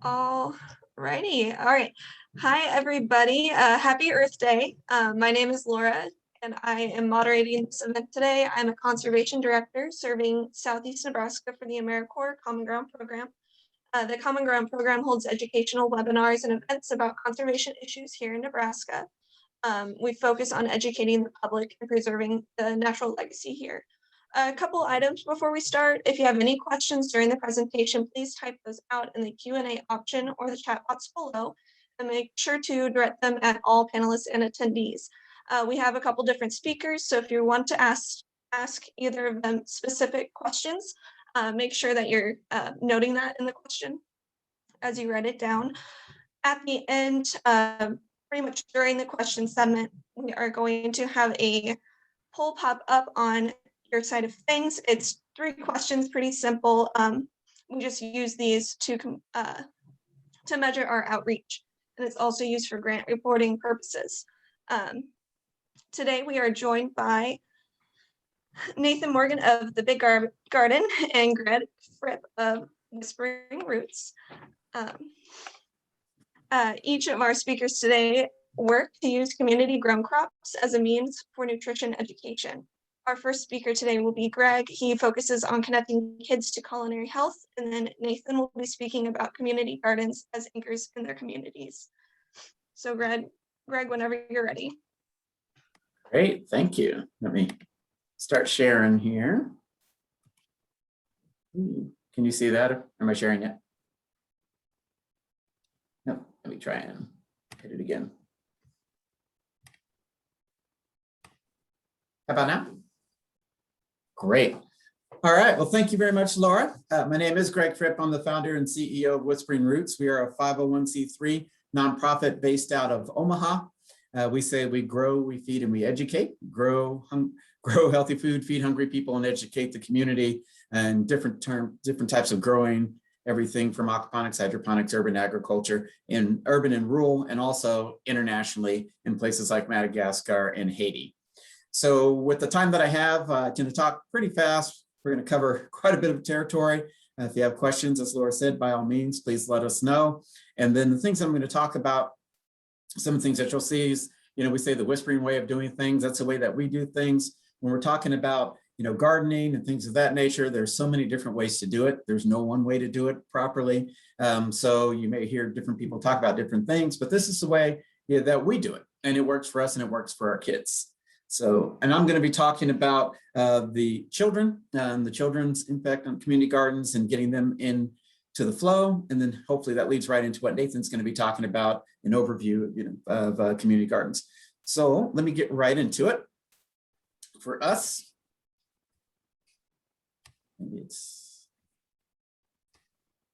All righty. All right. Hi, everybody. Happy Earth Day. My name is Laura, and I am moderating this event today. I'm a conservation director serving Southeast Nebraska for the AmeriCorps Common Ground program. The Common Ground program holds educational webinars and events about conservation issues here in Nebraska. We focus on educating the public and preserving the natural legacy here. A couple items before we start. If you have any questions during the presentation, please type those out in the Q&A option or the chat box below, and make sure to direct them at all panelists and attendees. We have a couple different speakers, so if you want to ask either of them specific questions, make sure that you're noting that in the question as you write it down. At the end, pretty much during the question segment, we are going to have a poll pop up on your side of things. It's 3 questions, pretty simple. We just use these to measure our outreach, and it's also used for grant reporting purposes. Today we are joined by Nathan Morgan of the Big Garden and Greg Fripp of Whispering Roots. Each of our speakers today work to use community grown crops as a means for nutrition education. Our first speaker today will be Greg. He focuses on connecting kids to culinary health, and then Nathan will be speaking about community gardens as anchors in their communities. So Greg, whenever you're ready. Great, thank you. Let me start sharing here. Can you see that? Am I sharing it? No, let me try and hit it again. How about now? Great. All right. Well, thank you very much, Laura. My name is Greg Fripp. I'm the founder and CEO of Whispering Roots. We are a 501c3 nonprofit based out of Omaha. We say we grow, we feed, and we educate. Grow healthy food, feed hungry people, and educate the community. And different types of growing, everything from aquaponics, hydroponics, urban agriculture, in urban and rural, and also internationally in places like Madagascar and Haiti. So with the time that I have, I'm going to talk pretty fast. We're going to cover quite a bit of territory. If you have questions, as Laura said, by all means, please let us know. And then the things I'm going to talk about, some things that you'll see is, we say the whispering way of doing things. That's the way that we do things. When we're talking about, gardening and things of that nature, there's so many different ways to do it. There's no one way to do it properly. So you may hear different people talk about different things, but this is the way that we do it. And it works for us and it works for our kids. So, and I'm going to be talking about the children and the children's impact on community gardens and getting them into the flow. And then hopefully that leads right into what Nathan's going to be talking about, an overview of community gardens. So let me get right into it. For us,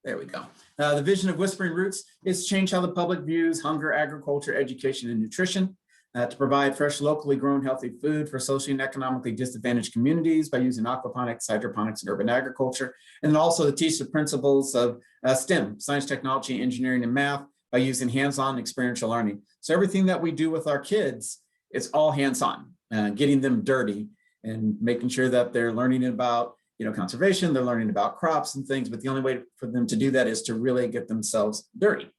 there we go. The vision of Whispering Roots is to change how the public views hunger, agriculture, education, and nutrition. To provide fresh, locally grown, healthy food for socially and economically disadvantaged communities by using aquaponics, hydroponics, and urban agriculture, and also to teach the principles of STEM, science, technology, engineering, and math by using hands-on experiential learning. So everything that we do with our kids, it's all hands-on, getting them dirty and making sure that they're learning about conservation, they're learning about crops and things, but the only way for them to do that is to really get themselves dirty.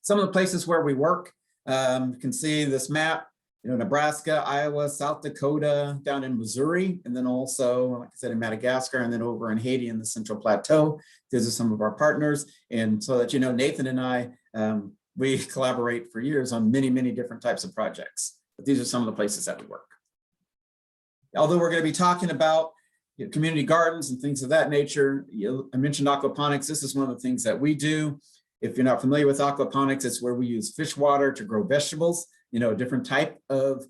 Some of the places where we work, you can see this map, Nebraska, Iowa, South Dakota, down in Missouri, and then also, like I said, in Madagascar, and then over in Haiti in the Central Plateau. These are some of our partners. And so that Nathan and I, we collaborate for years on many, many different types of projects. But these are some of the places that we work. Although we're going to be talking about community gardens and things of that nature, I mentioned aquaponics. This is one of the things that we do. If you're not familiar with aquaponics, it's where we use fish water to grow vegetables, a different type of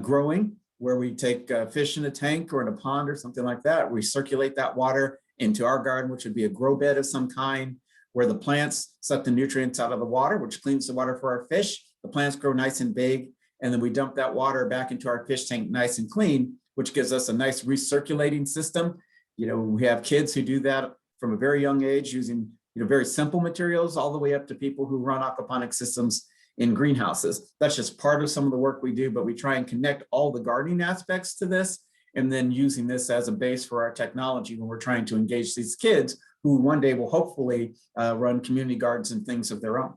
growing, where we take fish in a tank or in a pond or something like that. We circulate that water into our garden, which would be a grow bed of some kind, where the plants suck the nutrients out of the water, which cleans the water for our fish. The plants grow nice and big, and then we dump that water back into our fish tank nice and clean, which gives us a nice recirculating system. We have kids who do that from a very young age using very simple materials all the way up to people who run aquaponic systems in greenhouses. That's just part of some of the work we do, but we try and connect all the gardening aspects to this and then using this as a base for our technology when we're trying to engage these kids who one day will hopefully run community gardens and things of their own.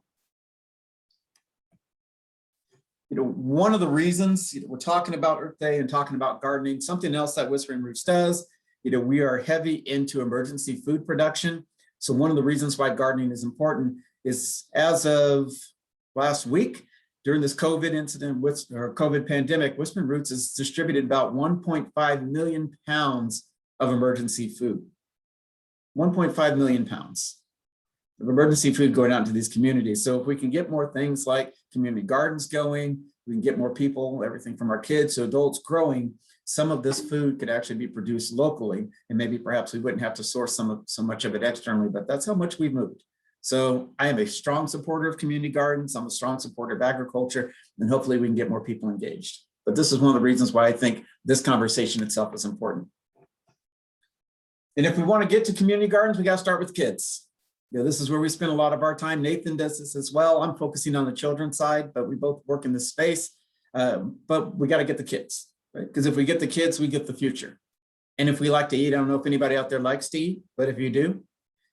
One of the reasons we're talking about Earth Day and talking about gardening, something else that Whispering Roots does, we are heavy into emergency food production. So one of the reasons why gardening is important is, as of last week, during this COVID incident or COVID pandemic, Whispering Roots has distributed about 1.5 million pounds of emergency food. 1.5 million pounds of emergency food going out into these communities. So if we can get more things like community gardens going, we can get more people, everything from our kids to adults growing, some of this food could actually be produced locally, and maybe perhaps we wouldn't have to source so much of it externally, but that's how much we've moved. So I am a strong supporter of community gardens. I'm a strong supporter of agriculture, and hopefully we can get more people engaged. But this is one of the reasons why I think this conversation itself is important. And if we want to get to community gardens, we got to start with kids. This is where we spend a lot of our time. Nathan does this as well. I'm focusing on the children's side, but we both work in this space. But we got to get the kids, right? Because if we get the kids, we get the future. And if we like to eat, I don't know if anybody out there likes to eat, but if you do,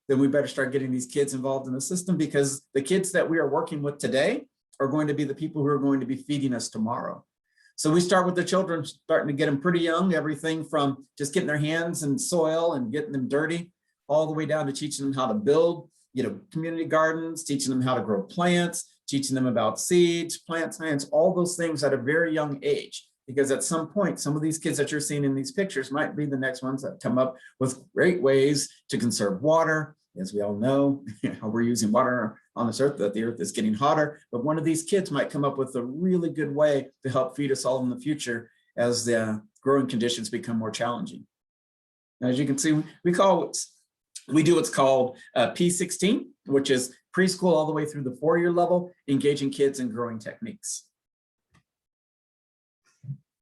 then we better start getting these kids involved in the system, because the kids that we are working with today are going to be the people who are going to be feeding us tomorrow. So we start with the children, starting to get them pretty young, everything from just getting their hands in soil and getting them dirty, all the way down to teaching them how to build, community gardens, teaching them how to grow plants, teaching them about seeds, plant science, all those things at a very young age. Because at some point, some of these kids that you're seeing in these pictures might be the next ones that come up with great ways to conserve water. As we all know, how we're using water on this earth, that the earth is getting hotter. But one of these kids might come up with a really good way to help feed us all in the future as the growing conditions become more challenging. Now, as you can see, we do what's called P16, which is preschool all the way through the 4-year level, engaging kids in growing techniques.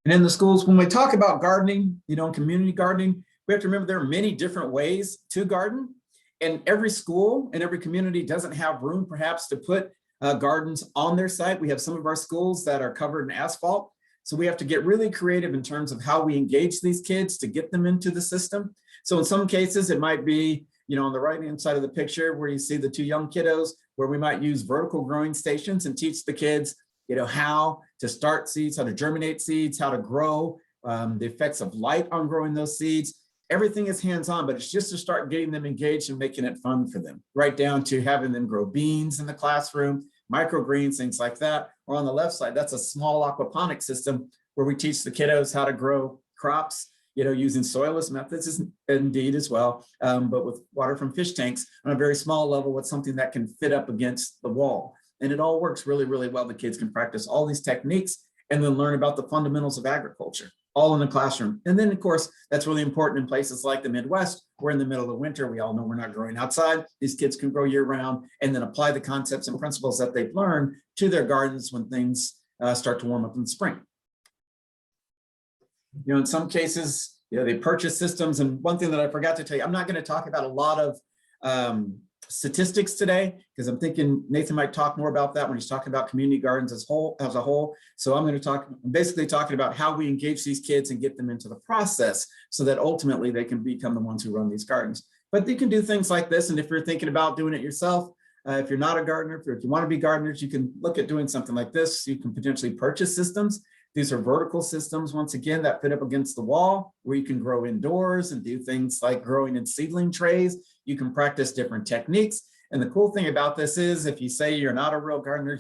And in the schools, when we talk about gardening, community gardening, we have to remember there are many different ways to garden. And every school and every community doesn't have room perhaps to put gardens on their site. We have some of our schools that are covered in asphalt. So we have to get really creative in terms of how we engage these kids to get them into the system. So in some cases, it might be, on the right-hand side of the picture where you see the 2 young kiddos, where we might use vertical growing stations and teach the kids, how to start seeds, how to germinate seeds, how to grow, the effects of light on growing those seeds. Everything is hands-on, but it's just to start getting them engaged and making it fun for them, right down to having them grow beans in the classroom, microgreens, things like that. Or on the left side, that's a small aquaponics system where we teach the kiddos how to grow crops, using soilless methods indeed as well, but with water from fish tanks on a very small level with something that can fit up against the wall. And it all works really, really well. The kids can practice all these techniques and then learn about the fundamentals of agriculture, all in the classroom. And then, of course, that's really important in places like the Midwest. We're in the middle of winter. We all know we're not growing outside. These kids can grow year round and then apply the concepts and principles that they've learned to their gardens when things start to warm up in the spring. In some cases, they purchase systems. And one thing that I forgot to tell you, I'm not going to talk about a lot of statistics today, because I'm thinking Nathan might talk more about that when he's talking about community gardens as a whole. So I'm basically talking about how we engage these kids and get them into the process so that ultimately they can become the ones who run these gardens. But you can do things like this. And if you're thinking about doing it yourself, if you're not a gardener, if you want to be gardeners, you can look at doing something like this. You can potentially purchase systems. These are vertical systems, once again, that fit up against the wall, where you can grow indoors and do things like growing in seedling trays. You can practice different techniques. And the cool thing about this is, if you say you're not a real gardener,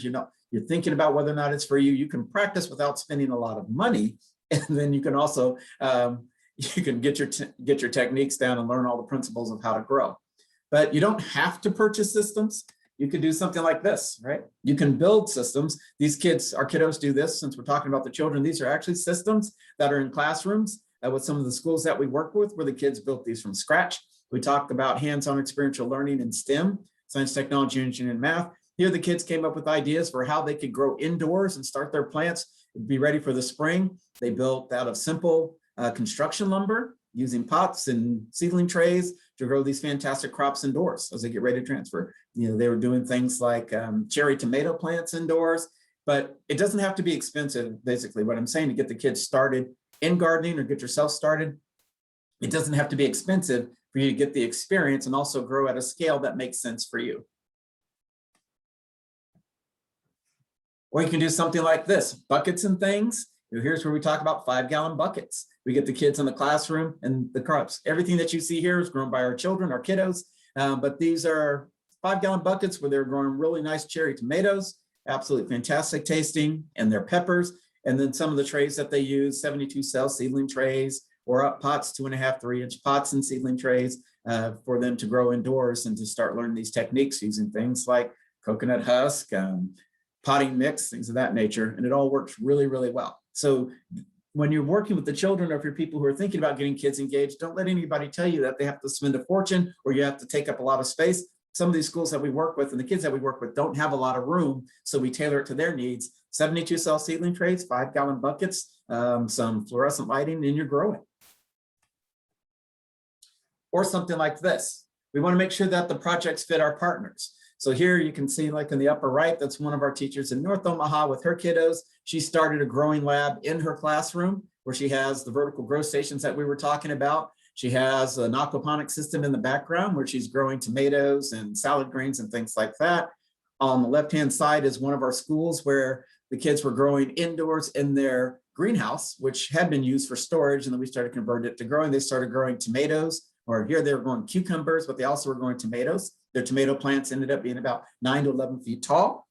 you're thinking about whether or not it's for you, you can practice without spending a lot of money. And then you can also, you can get your techniques down and learn all the principles of how to grow. But you don't have to purchase systems. You could do something like this, right? You can build systems. These kids, our kiddos do this, since we're talking about the children. These are actually systems that are in classrooms with some of the schools that we work with, where the kids built these from scratch. We talked about hands-on experiential learning in STEM, science, technology, engineering, and math. Here, the kids came up with ideas for how they could grow indoors and start their plants, be ready for the spring. They built out of simple construction lumber, using pots and seedling trays to grow these fantastic crops indoors as they get ready to transfer. They were doing things like cherry tomato plants indoors, but it doesn't have to be expensive. Basically, what I'm saying, to get the kids started in gardening or get yourself started, it doesn't have to be expensive for you to get the experience and also grow at a scale that makes sense for you. Or you can do something like this, buckets and things. Here's where we talk about 5-gallon buckets. We get the kids in the classroom and the crops. Everything that you see here is grown by our children, our kiddos, but these are 5-gallon buckets where they're growing really nice cherry tomatoes, absolutely fantastic tasting, and their peppers. And then some of the trays that they use, 72 cell seedling trays, or up pots, 2.5, 3-inch pots and seedling trays for them to grow indoors and to start learning these techniques using things like coconut husk, potting mix, things of that nature. And it all works really, really well. So when you're working with the children, or if you're people who are thinking about getting kids engaged, don't let anybody tell you that they have to spend a fortune or you have to take up a lot of space. Some of these schools that we work with and the kids that we work with don't have a lot of room, so we tailor it to their needs. 72 cell seedling trays, 5-gallon buckets, some fluorescent lighting, and you're growing. Or something like this. We want to make sure that the projects fit our partners. So here you can see, like in the upper right, that's one of our teachers in North Omaha with her kiddos. She started a growing lab in her classroom where she has the vertical grow stations that we were talking about. She has an aquaponics system in the background where she's growing tomatoes and salad greens and things like that. On the left-hand side is one of our schools where the kids were growing indoors in their greenhouse, which had been used for storage, and then we started converting it to growing. They started growing tomatoes, or here they were growing cucumbers, but they also were growing tomatoes. Their tomato plants ended up being about 9 to 11 feet tall.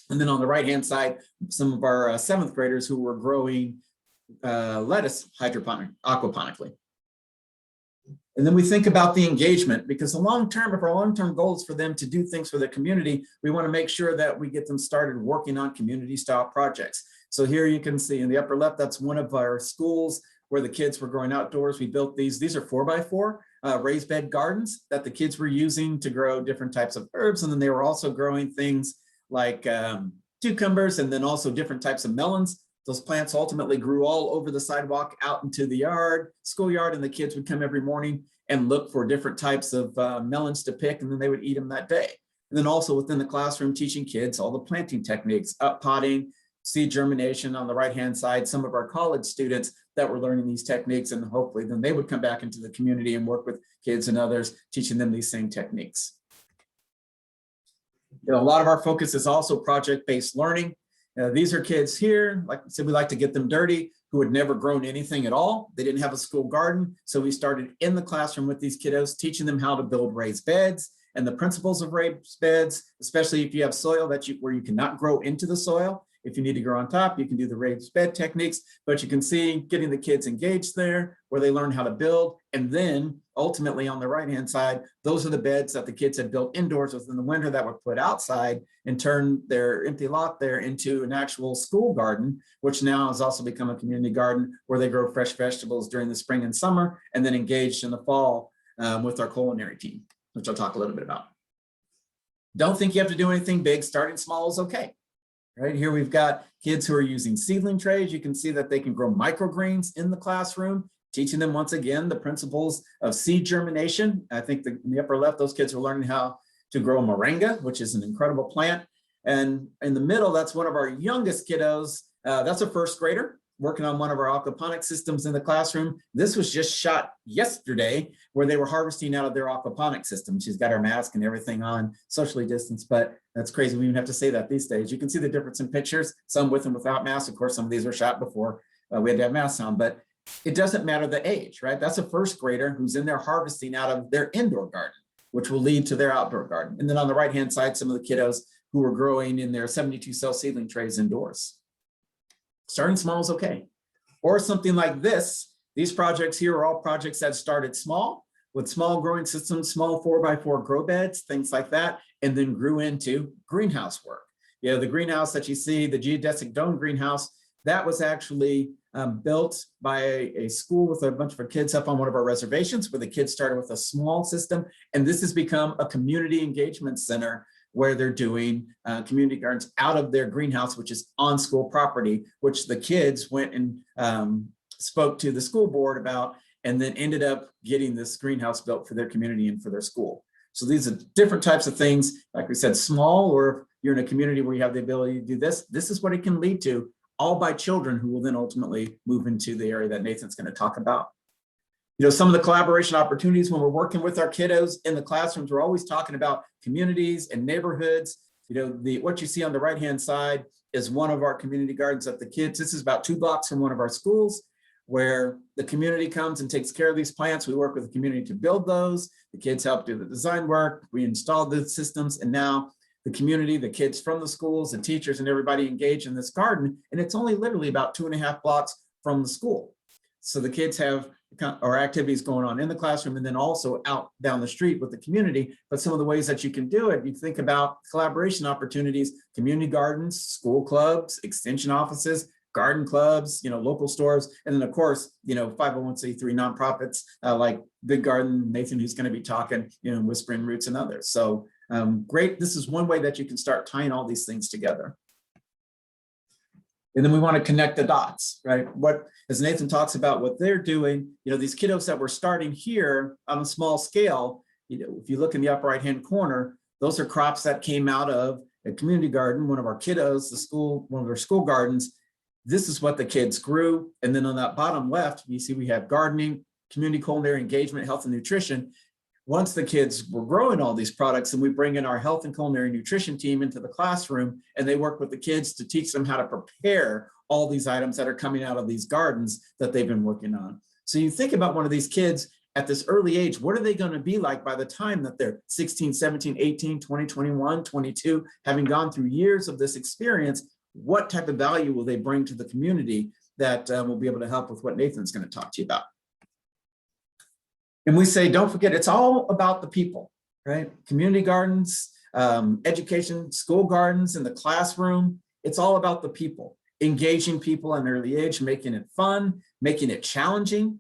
And then on the right-hand side, some of our 7th graders who were growing lettuce aquaponically. And then we think about the engagement, because the long-term, if our long-term goal is for them to do things for the community, we want to make sure that we get them started working on community-style projects. So here you can see in the upper left, that's one of our schools where the kids were growing outdoors. We built these are 4x4 raised bed gardens that the kids were using to grow different types of herbs. And then they were also growing things like cucumbers and then also different types of melons. Those plants ultimately grew all over the sidewalk out into the yard, schoolyard, and the kids would come every morning and look for different types of melons to pick, and then they would eat them that day. And then also within the classroom, teaching kids all the planting techniques, up potting, seed germination on the right-hand side, some of our college students that were learning these techniques, and hopefully then they would come back into the community and work with kids and others, teaching them these same techniques. You know, a lot of our focus is also project-based learning. These are kids here, like I said, we like to get them dirty, who had never grown anything at all. They didn't have a school garden. So we started in the classroom with these kiddos, teaching them how to build raised beds and the principles of raised beds, especially if you have soil where you cannot grow into the soil. If you need to grow on top, you can do the raised bed techniques, but you can see getting the kids engaged there where they learn how to build. And then ultimately on the right-hand side, those are the beds that the kids had built indoors within the winter that were put outside and turn their empty lot there into an actual school garden, which now has also become a community garden where they grow fresh vegetables during the spring and summer, and then engaged in the fall with our culinary team, which I'll talk a little bit about. Don't think you have to do anything big. Starting small is okay. Right here, we've got kids who are using seedling trays. You can see that they can grow microgreens in the classroom, teaching them once again the principles of seed germination. I think in the upper left, those kids are learning how to grow moringa, which is an incredible plant. And in the middle, that's one of our youngest kiddos. That's a 1st grader working on one of our aquaponics systems in the classroom. This was just shot yesterday where they were harvesting out of their aquaponics system. She's got her mask and everything on, socially distanced, but that's crazy. We even have to say that these days. You can see the difference in pictures, some with and without masks. Of course, some of these were shot before we had to have masks on, but it doesn't matter the age, right? That's a 1st grader who's in there harvesting out of their indoor garden, which will lead to their outdoor garden. And then on the right-hand side, some of the kiddos who are growing in their 72 cell seedling trays indoors. Starting small is okay. Or something like this. These projects here are all projects that started small with small growing systems, small 4x4 grow beds, things like that, and then grew into greenhouse work. You know, the greenhouse that you see, the geodesic dome greenhouse, that was actually built by a school with a bunch of our kids up on one of our reservations, where the kids started with a small system. And this has become a community engagement center where they're doing community gardens out of their greenhouse, which is on school property, which the kids went and spoke to the school board about, and then ended up getting this greenhouse built for their community and for their school. So these are different types of things, like we said, small, or if you're in a community where you have the ability to do this, this is what it can lead to, all by children who will then ultimately move into the area that Nathan's going to talk about. You know, some of the collaboration opportunities when we're working with our kiddos in the classrooms, we're always talking about communities and neighborhoods. You know, what you see on the right-hand side is one of our community gardens that the kids, this is about 2 blocks from one of our schools, where the community comes and takes care of these plants. We work with the community to build those. The kids help do the design work. We install the systems, and now the community, the kids from the schools, the teachers, and everybody engage in this garden. And it's only literally about 2.5 blocks from the school. So the kids have our activities going on in the classroom and then also out down the street with the community. But some of the ways that you can do it, you think about collaboration opportunities, community gardens, school clubs, extension offices, garden clubs, you know, local stores, and then of course, you know, 501c3 nonprofits like Good Garden, Nathan, who's going to be talking, you know, Whispering Roots and others. So great. This is one way that you can start tying all these things together. And then we want to connect the dots, right? What, as Nathan talks about what they're doing, you know, these kiddos that we're starting here on a small scale, you know, if you look in the upper right-hand corner, those are crops that came out of a community garden, one of our kiddos, the school, one of our school gardens. This is what the kids grew. And then on that bottom left, you see we have gardening, community culinary engagement, health and nutrition. Once the kids were growing all these products, and we bring in our health and culinary nutrition team into the classroom, and they work with the kids to teach them how to prepare all these items that are coming out of these gardens that they've been working on. So you think about one of these kids at this early age, what are they going to be like by the time that they're 16, 17, 18, 20, 21, 22, having gone through years of this experience? What type of value will they bring to the community that will be able to help with what Nathan's going to talk to you about? And we say, don't forget, it's all about the people, right? Community gardens, education, school gardens, in the classroom. It's all about the people, engaging people at an early age, making it fun, making it challenging.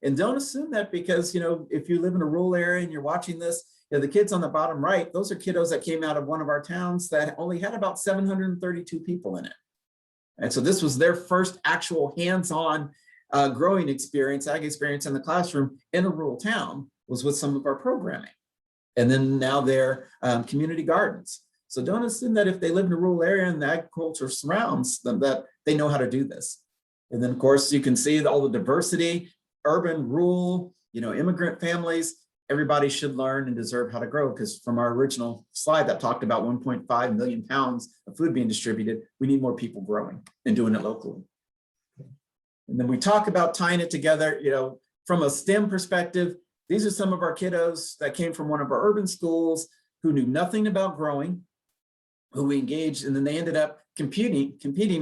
And don't assume that because, you know, if you live in a rural area and you're watching this, you know, the kids on the bottom right, those are kiddos that came out of one of our towns that only had about 732 people in it. And so this was their first actual hands-on growing experience, ag experience in the classroom in a rural town, was with some of our programming. And then now they're community gardens. So don't assume that if they live in a rural area and the agriculture surrounds them, that they know how to do this. And then of course, you can see all the diversity, urban, rural, you know, immigrant families. Everybody should learn and deserve how to grow, because from our original slide that talked about 1.5 million pounds of food being distributed, we need more people growing and doing it locally. And then we talk about tying it together, you know, from a STEM perspective. These are some of our kiddos that came from one of our urban schools who knew nothing about growing, who we engaged, and then they ended up competing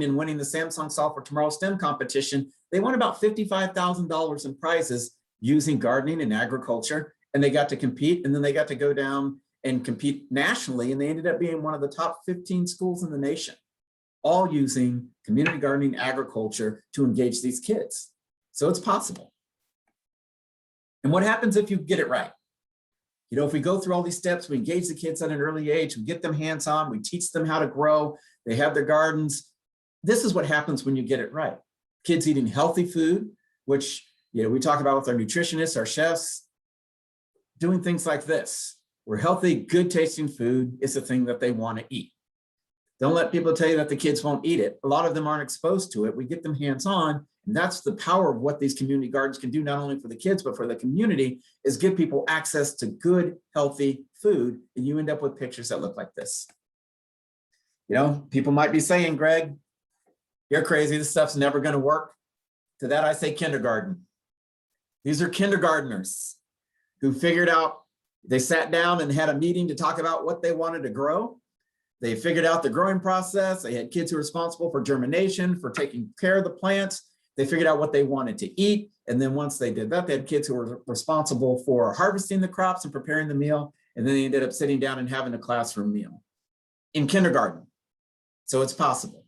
and winning the Samsung Solve for Tomorrow STEM competition. They won about $55,000 in prizes using gardening and agriculture, and they got to compete, and then they got to go down and compete nationally, and they ended up being one of the top 15 schools in the nation, all using community gardening, agriculture to engage these kids. So it's possible. And what happens if you get it right? You know, if we go through all these steps, we engage the kids at an early age, we get them hands-on, we teach them how to grow, they have their gardens. This is what happens when you get it right. Kids eating healthy food, which, you know, we talk about with our nutritionists, our chefs, doing things like this, where healthy, good tasting food is the thing that they want to eat. Don't let people tell you that the kids won't eat it. A lot of them aren't exposed to it. We get them hands-on, and that's the power of what these community gardens can do, not only for the kids, but for the community, is give people access to good, healthy food, and you end up with pictures that look like this. You know, people might be saying, Greg, you're crazy, this stuff's never gonna work. To that I say kindergarten. These are kindergartners who figured out, they sat down and had a meeting to talk about what they wanted to grow. They figured out the growing process. They had kids who were responsible for germination, for taking care of the plants. They figured out what they wanted to eat. And then once they did that, they had kids who were responsible for harvesting the crops and preparing the meal. And then they ended up sitting down and having a classroom meal in kindergarten. So it's possible.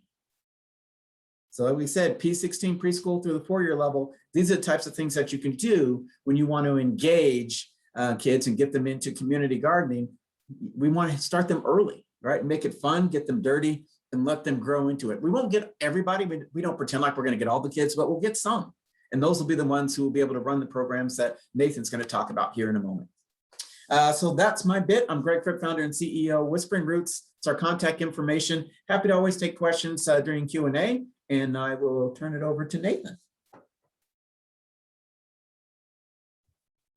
So like we said, P16 preschool through the 4-year level, these are the types of things that you can do when you want to engage kids and get them into community gardening. We want to start them early, right? Make it fun, get them dirty, and let them grow into it. We won't get everybody. We don't pretend like we're going to get all the kids, but we'll get some. And those will be the ones who will be able to run the programs that Nathan's going to talk about here in a moment. So that's my bit. I'm Greg Fripp, founder and CEO of Whispering Roots. It's our contact information. Happy to always take questions during Q&A. And I will turn it over to Nathan.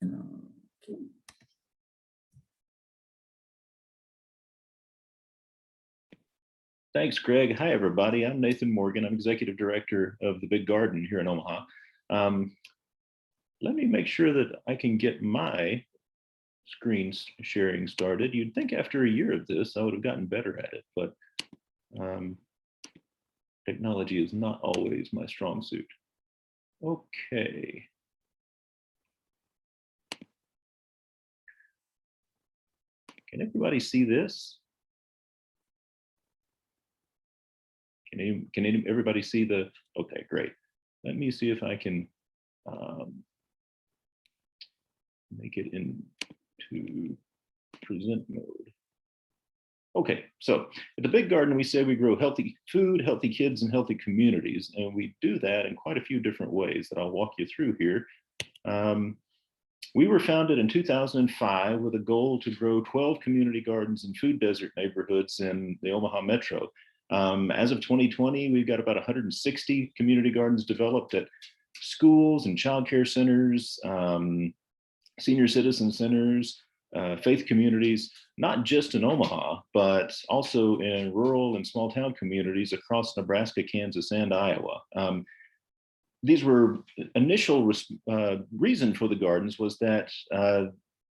Okay. Thanks, Greg. Hi, everybody. I'm Nathan Morgan. I'm Executive Director of the Big Garden here in Omaha. Let me make sure that I can get my screen sharing started. You'd think after a year of this, I would have gotten better at it, but technology is not always my strong suit. Okay. Can everybody see this? Can everybody see the, okay, great. Let me see if I can make it into present mode. Okay, so at the Big Garden, we say we grow healthy food, healthy kids, and healthy communities. And we do that in quite a few different ways that I'll walk you through here. We were founded in 2005 with a goal to grow 12 community gardens in food desert neighborhoods in the Omaha metro. As of 2020, we've got about 160 community gardens developed at schools and childcare centers, senior citizen centers, faith communities, not just in Omaha, but also in rural and small town communities across Nebraska, Kansas, and Iowa. These were initial reason for the gardens was that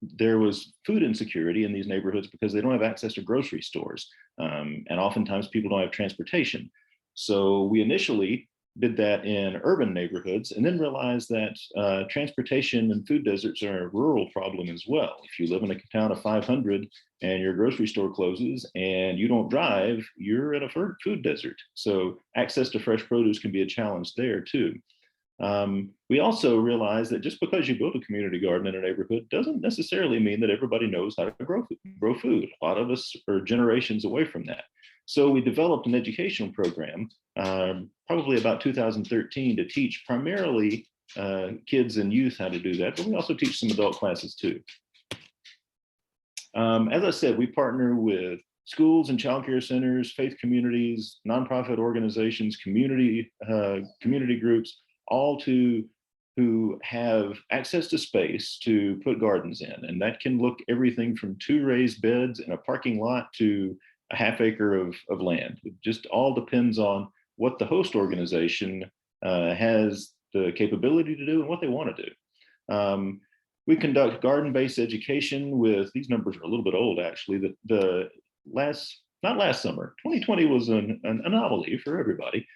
there was food insecurity in these neighborhoods because they don't have access to grocery stores. And oftentimes people don't have transportation. So we initially did that in urban neighborhoods and then realized that transportation and food deserts are a rural problem as well. If you live in a town of 500 and your grocery store closes and you don't drive, you're in a food desert. So access to fresh produce can be a challenge there too. We also realize that just because you build a community garden in a neighborhood doesn't necessarily mean that everybody knows how to grow food. A lot of us are generations away from that. So we developed an educational program, probably about 2013, to teach primarily kids and youth how to do that, but we also teach some adult classes too. As I said, we partner with schools and childcare centers, faith communities, nonprofit organizations, community groups, all who have access to space to put gardens in. And that can look everything from 2 raised beds in a parking lot to a ½ acre of land. It just all depends on what the host organization has the capability to do and what they want to do. We conduct garden-based education with, these numbers are a little bit old actually, not last summer, 2020 was an anomaly for everybody.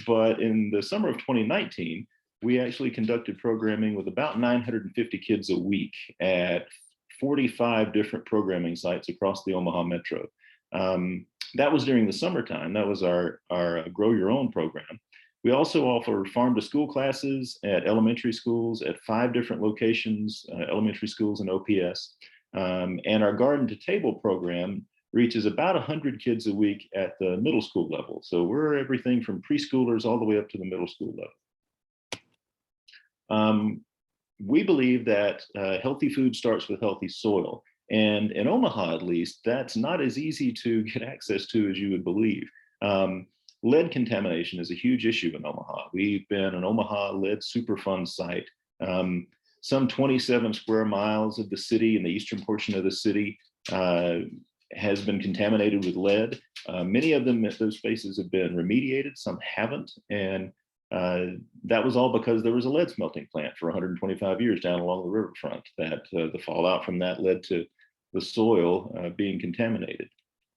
But in the summer of 2019, we actually conducted programming with about 950 kids a week at 45 different programming sites across the Omaha metro. That was during the summertime. That was our Grow Your Own program. We also offer farm to school classes at elementary schools at 5 different locations, elementary schools and OPS. And our garden to table program reaches about 100 kids a week at the middle school level. So we're everything from preschoolers all the way up to the middle school level. We believe that healthy food starts with healthy soil. And in Omaha, at least, that's not as easy to get access to as you would believe. Lead contamination is a huge issue in Omaha. We've been an Omaha lead Superfund site. Some 27 square miles of the city in the eastern portion of the city has been contaminated with lead. Many of them, those spaces have been remediated, some haven't. And that was all because there was a lead smelting plant for 125 years down along the riverfront that the fallout from that led to the soil being contaminated.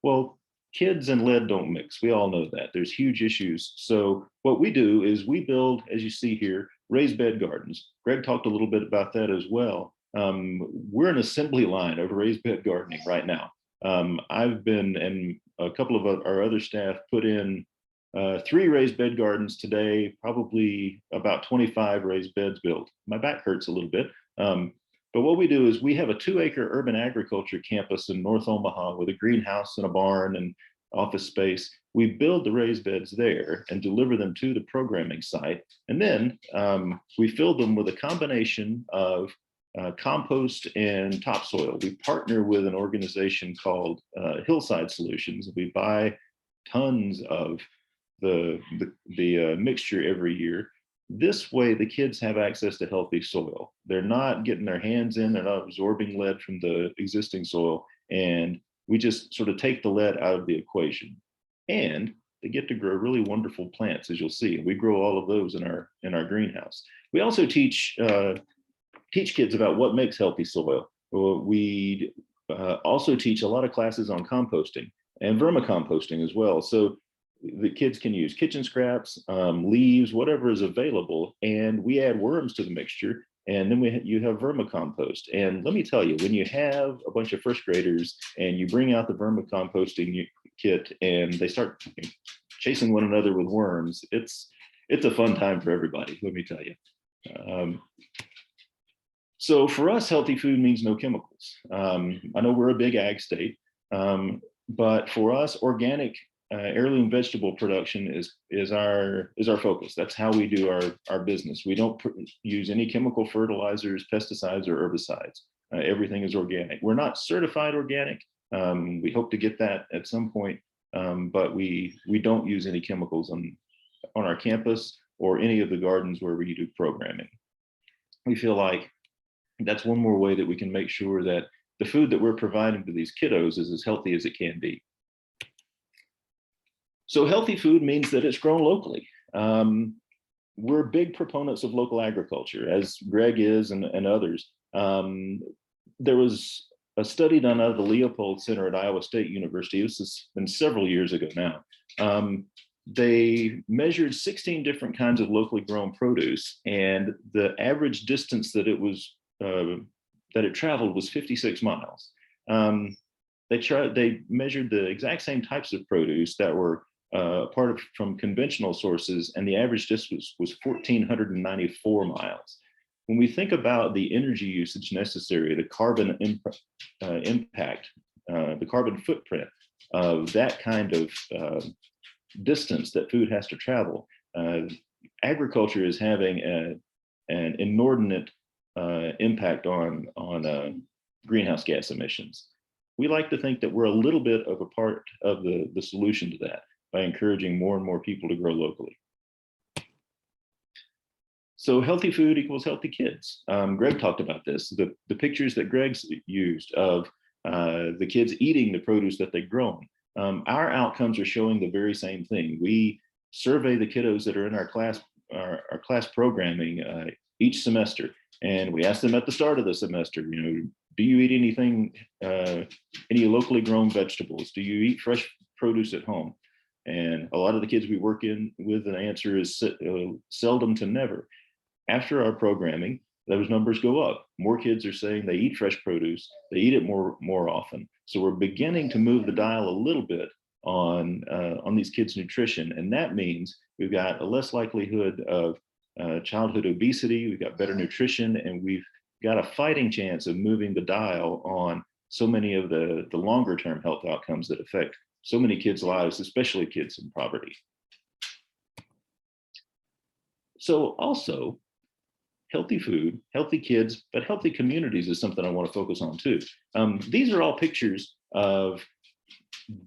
Well, kids and lead don't mix. We all know that. There's huge issues. So what we do is we build, as you see here, raised bed gardens. Greg talked a little bit about that as well. We're an assembly line of raised bed gardening right now. I've been, and a couple of our other staff put in 3 raised bed gardens today, probably about 25 raised beds built. My back hurts a little bit. But what we do is we have a 2-acre urban agriculture campus in North Omaha with a greenhouse and a barn and office space. We build the raised beds there and deliver them to the programming site. And then we fill them with a combination of compost and topsoil. We partner with an organization called Hillside Solutions. We buy tons of the mixture every year. This way, the kids have access to healthy soil. They're not getting their hands in, they're not absorbing lead from the existing soil, and we just sort of take the lead out of the equation. And they get to grow really wonderful plants, as you'll see. We grow all of those in our greenhouse. We also teach kids about what makes healthy soil. We also teach a lot of classes on composting and vermicomposting as well. So the kids can use kitchen scraps, leaves, whatever is available, and we add worms to the mixture, and then you have vermicompost. And let me tell you, when you have a bunch of first graders and you bring out the vermicomposting kit and they start chasing one another with worms, it's a fun time for everybody, let me tell you. So for us, healthy food means no chemicals. I know we're a big ag state, but for us, organic heirloom vegetable production is our focus. That's how we do our business. We don't use any chemical fertilizers, pesticides, or herbicides. Everything is organic. We're not certified organic. We hope to get that at some point, but we don't use any chemicals on our campus or any of the gardens where we do programming. We feel like that's one more way that we can make sure that the food that we're providing to these kiddos is as healthy as it can be. So healthy food means that it's grown locally. We're big proponents of local agriculture, as Greg is and others. There was a study done out of the Leopold Center at Iowa State University. This has been several years ago now. They measured 16 different kinds of locally grown produce, and the average distance that it traveled was 56 miles. They measured the exact same types of produce that were from conventional sources, and the average distance was 1,494 miles. When we think about the energy usage necessary, the carbon impact, the carbon footprint of that kind of distance that food has to travel, agriculture is having an inordinate impact on greenhouse gas emissions. We like to think that we're a little bit of a part of the solution to that by encouraging more and more people to grow locally. So healthy food equals healthy kids. Greg talked about this. The pictures that Greg's used of the kids eating the produce that they've grown. Our outcomes are showing the very same thing. We survey the kiddos that are in our class programming each semester, and we ask them at the start of the semester, do you eat anything, any locally grown vegetables? Do you eat fresh produce at home? And a lot of the kids we work with, the answer is seldom to never. After our programming, those numbers go up. More kids are saying they eat fresh produce, they eat it more often. So we're beginning to move the dial a little bit on these kids' nutrition, and that means we've got a less likelihood of childhood obesity, we've got better nutrition, and we've got a fighting chance of moving the dial on so many of the longer term health outcomes that affect so many kids' lives, especially kids in poverty. So also, healthy food, healthy kids, but healthy communities is something I want to focus on too. These are all pictures of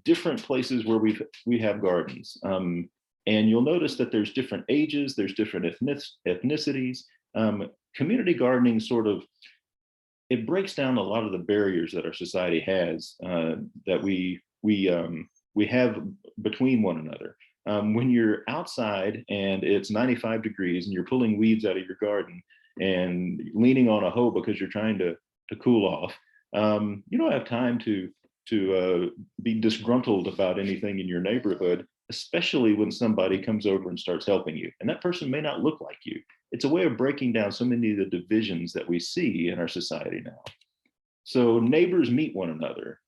different places where we have gardens. And you'll notice that there's different ages, there's different ethnicities. Community gardening it breaks down a lot of the barriers that our society has that we have between one another. When you're outside and it's 95 degrees and you're pulling weeds out of your garden and leaning on a hoe because you're trying to cool off, you don't have time to be disgruntled about anything in your neighborhood, especially when somebody comes over and starts helping you. And that person may not look like you. It's a way of breaking down so many of the divisions that we see in our society now. So neighbors meet one another.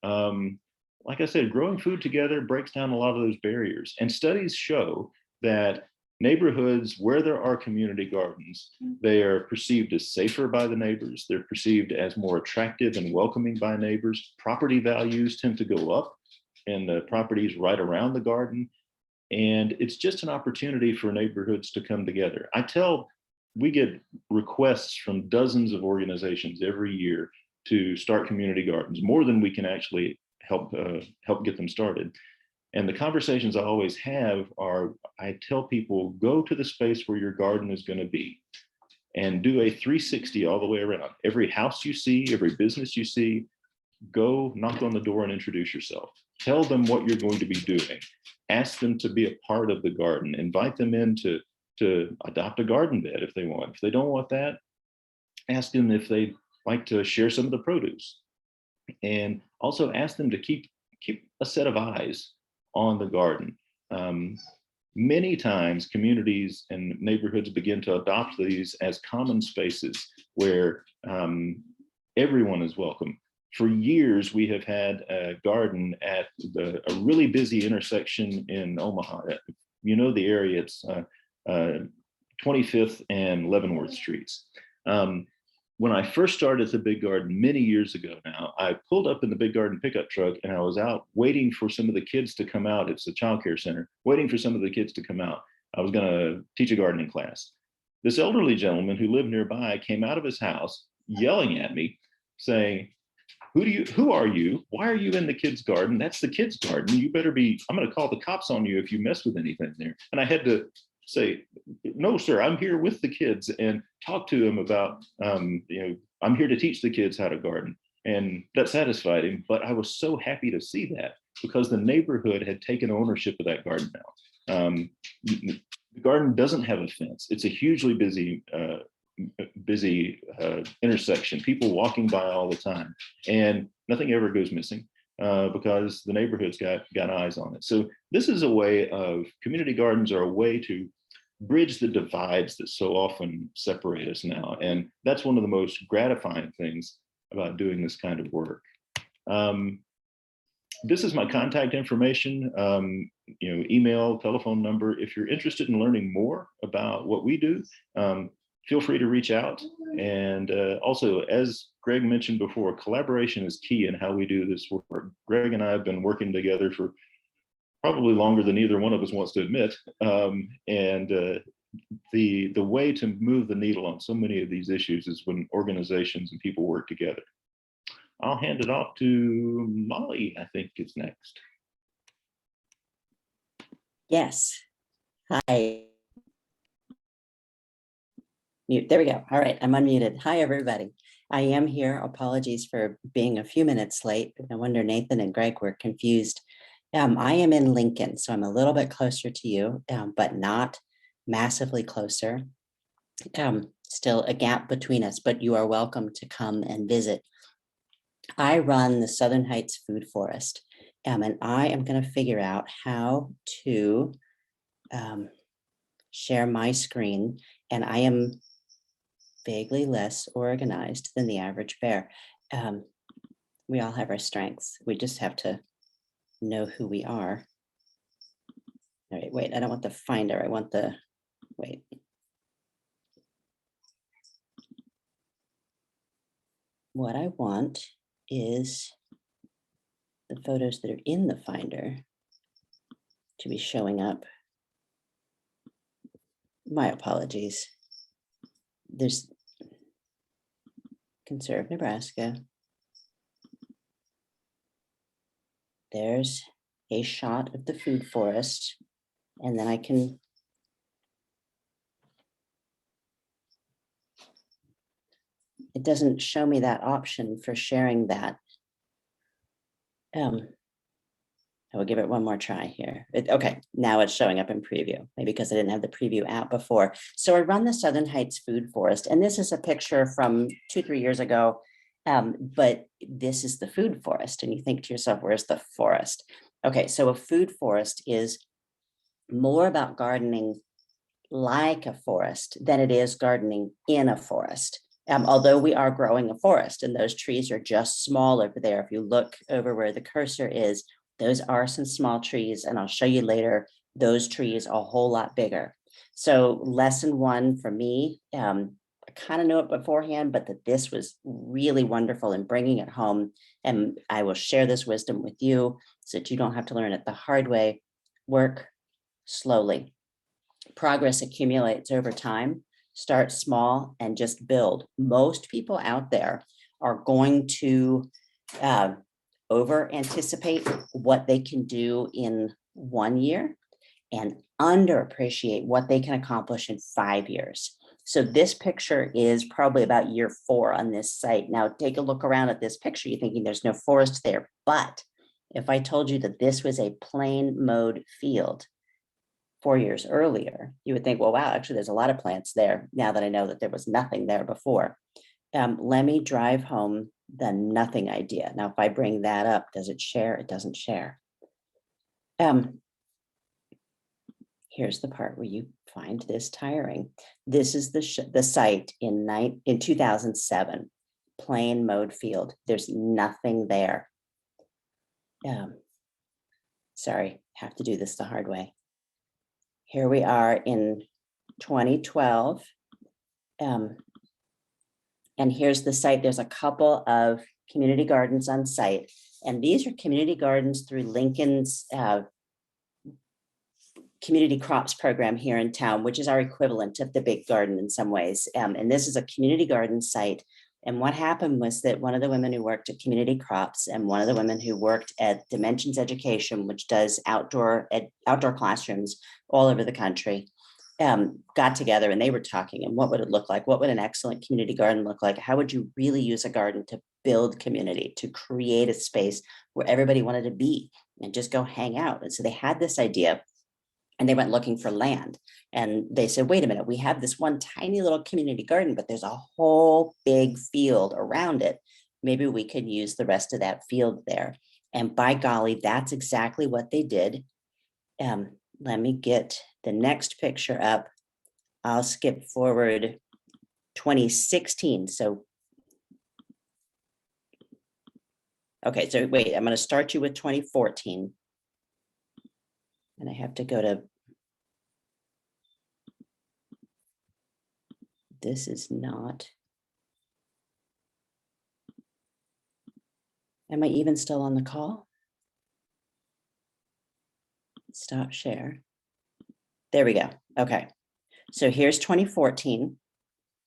Like I said, growing food together breaks down a lot of those barriers. And studies show that neighborhoods where there are community gardens, they are perceived as safer by the neighbors. They're perceived as more attractive and welcoming by neighbors. Property values tend to go up in the properties right around the garden. And it's just an opportunity for neighborhoods to come together. We get requests from dozens of organizations every year to start community gardens, more than we can actually help get them started. And the conversations I always have are, I tell people, go to the space where your garden is going to be and do a 360 all the way around. Every house you see, every business you see, go knock on the door and introduce yourself. Tell them what you're going to be doing. Ask them to be a part of the garden. Invite them in to adopt a garden bed if they want. If they don't want that, ask them if they'd like to share some of the produce. And also ask them to keep a set of eyes on the garden. Many times communities and neighborhoods begin to adopt these as common spaces where everyone is welcome. For years, we have had a garden at a really busy intersection in Omaha. You know the area, it's 25th and Leavenworth Streets. When I first started at the Big Garden many years ago now, I pulled up in the Big Garden pickup truck and I was out waiting for some of the kids to come out. It's a childcare center, waiting for some of the kids to come out. I was gonna teach a gardening class. This elderly gentleman who lived nearby came out of his house yelling at me saying, who are you? Why are you in the kids' garden? That's the kids' garden. You better be, I'm gonna call the cops on you if you mess with anything there. And I had to say, no, sir, I'm here with the kids, and talk to them about, I'm here to teach the kids how to garden. And that satisfied him. But I was so happy to see that because the neighborhood had taken ownership of that garden now. The garden doesn't have a fence. It's a hugely busy intersection, people walking by all the time, and nothing ever goes missing because the neighborhood's got eyes on it. So this is a way of, community gardens are a way to bridge the divides that so often separate us now. And that's one of the most gratifying things about doing this kind of work. This is my contact information, email, telephone number. If you're interested in learning more about what we do, feel free to reach out. And also, as Greg mentioned before, collaboration is key in how we do this work. Greg and I have been working together for probably longer than either one of us wants to admit. The way to move the needle on so many of these issues is when organizations and people work together. I'll hand it off to Molly, I think is next. Yes. Hi. Mute. There we go. All right, I'm unmuted. Hi, everybody. I am here. Apologies for being a few minutes late. No wonder Nathan and Greg were confused. I am in Lincoln, so I'm a little bit closer to you, but not massively closer. Still a gap between us, but you are welcome to come and visit. I run the Southern Heights Food Forest, and I am going to figure out how to share my screen, and I am vaguely less organized than the average bear. We all have our strengths. We just have to know who we are. All right, wait, I don't want the finder. I want the, wait. What I want is the photos that are in the finder to be showing up. My apologies. There's Conserve Nebraska. There's a shot of the food forest, and then I can it doesn't show me that option for sharing that. I will give it one more try here. Okay, now it's showing up in preview, maybe because I didn't have the preview out before. So I run the Southern Heights Food Forest, and this is a picture from 2-3 years ago. But this is the food forest, and you think to yourself, where's the forest? Okay, so a food forest is more about gardening like a forest than it is gardening in a forest. Although we are growing a forest, and those trees are just small over there. If you look over where the cursor is, those are some small trees, and I'll show you later, those trees are a whole lot bigger. So lesson one for me, I kind of know it beforehand, but that this was really wonderful in bringing it home. And I will share this wisdom with you so that you don't have to learn it the hard way. Work slowly. Progress accumulates over time. Start small and just build. Most people out there are going to over anticipate what they can do in 1 year and underappreciate what they can accomplish in 5 years. So this picture is probably about year 4 on this site. Now take a look around at this picture. You're thinking there's no forest there, but if I told you that this was a plain mowed field 4 years earlier, you would think, well, wow, actually there's a lot of plants there now that I know that there was nothing there before. Let me drive home the nothing idea. Now, if I bring that up, does it share? It doesn't share. Here's the part where you find this tiring. This is the site in 2007, plain mowed field. There's nothing there. Sorry, have to do this the hard way. Here we are in 2012. And here's the site. There's a couple of community gardens on site. And these are community gardens through Lincoln's community crops program here in town, which is our equivalent of the big garden in some ways. And this is a community garden site. And what happened was that one of the women who worked at Community Crops and one of the women who worked at Dimensions Education, which does outdoor classrooms all over the country, got together and they were talking, and what would it look like? What would an excellent community garden look like? How would you really use a garden to build community, to create a space where everybody wanted to be and just go hang out? And so they had this idea and they went looking for land. And they said, wait a minute, we have this one tiny little community garden, but there's a whole big field around it. Maybe we could use the rest of that field there. And by golly, that's exactly what they did. Let me get the next picture up. I'll skip forward 2016. So, okay, so wait, I'm going to start you with 2014. And I have to go to, this is not, am I even still on the call? Stop share. There we go. Okay. So here's 2014.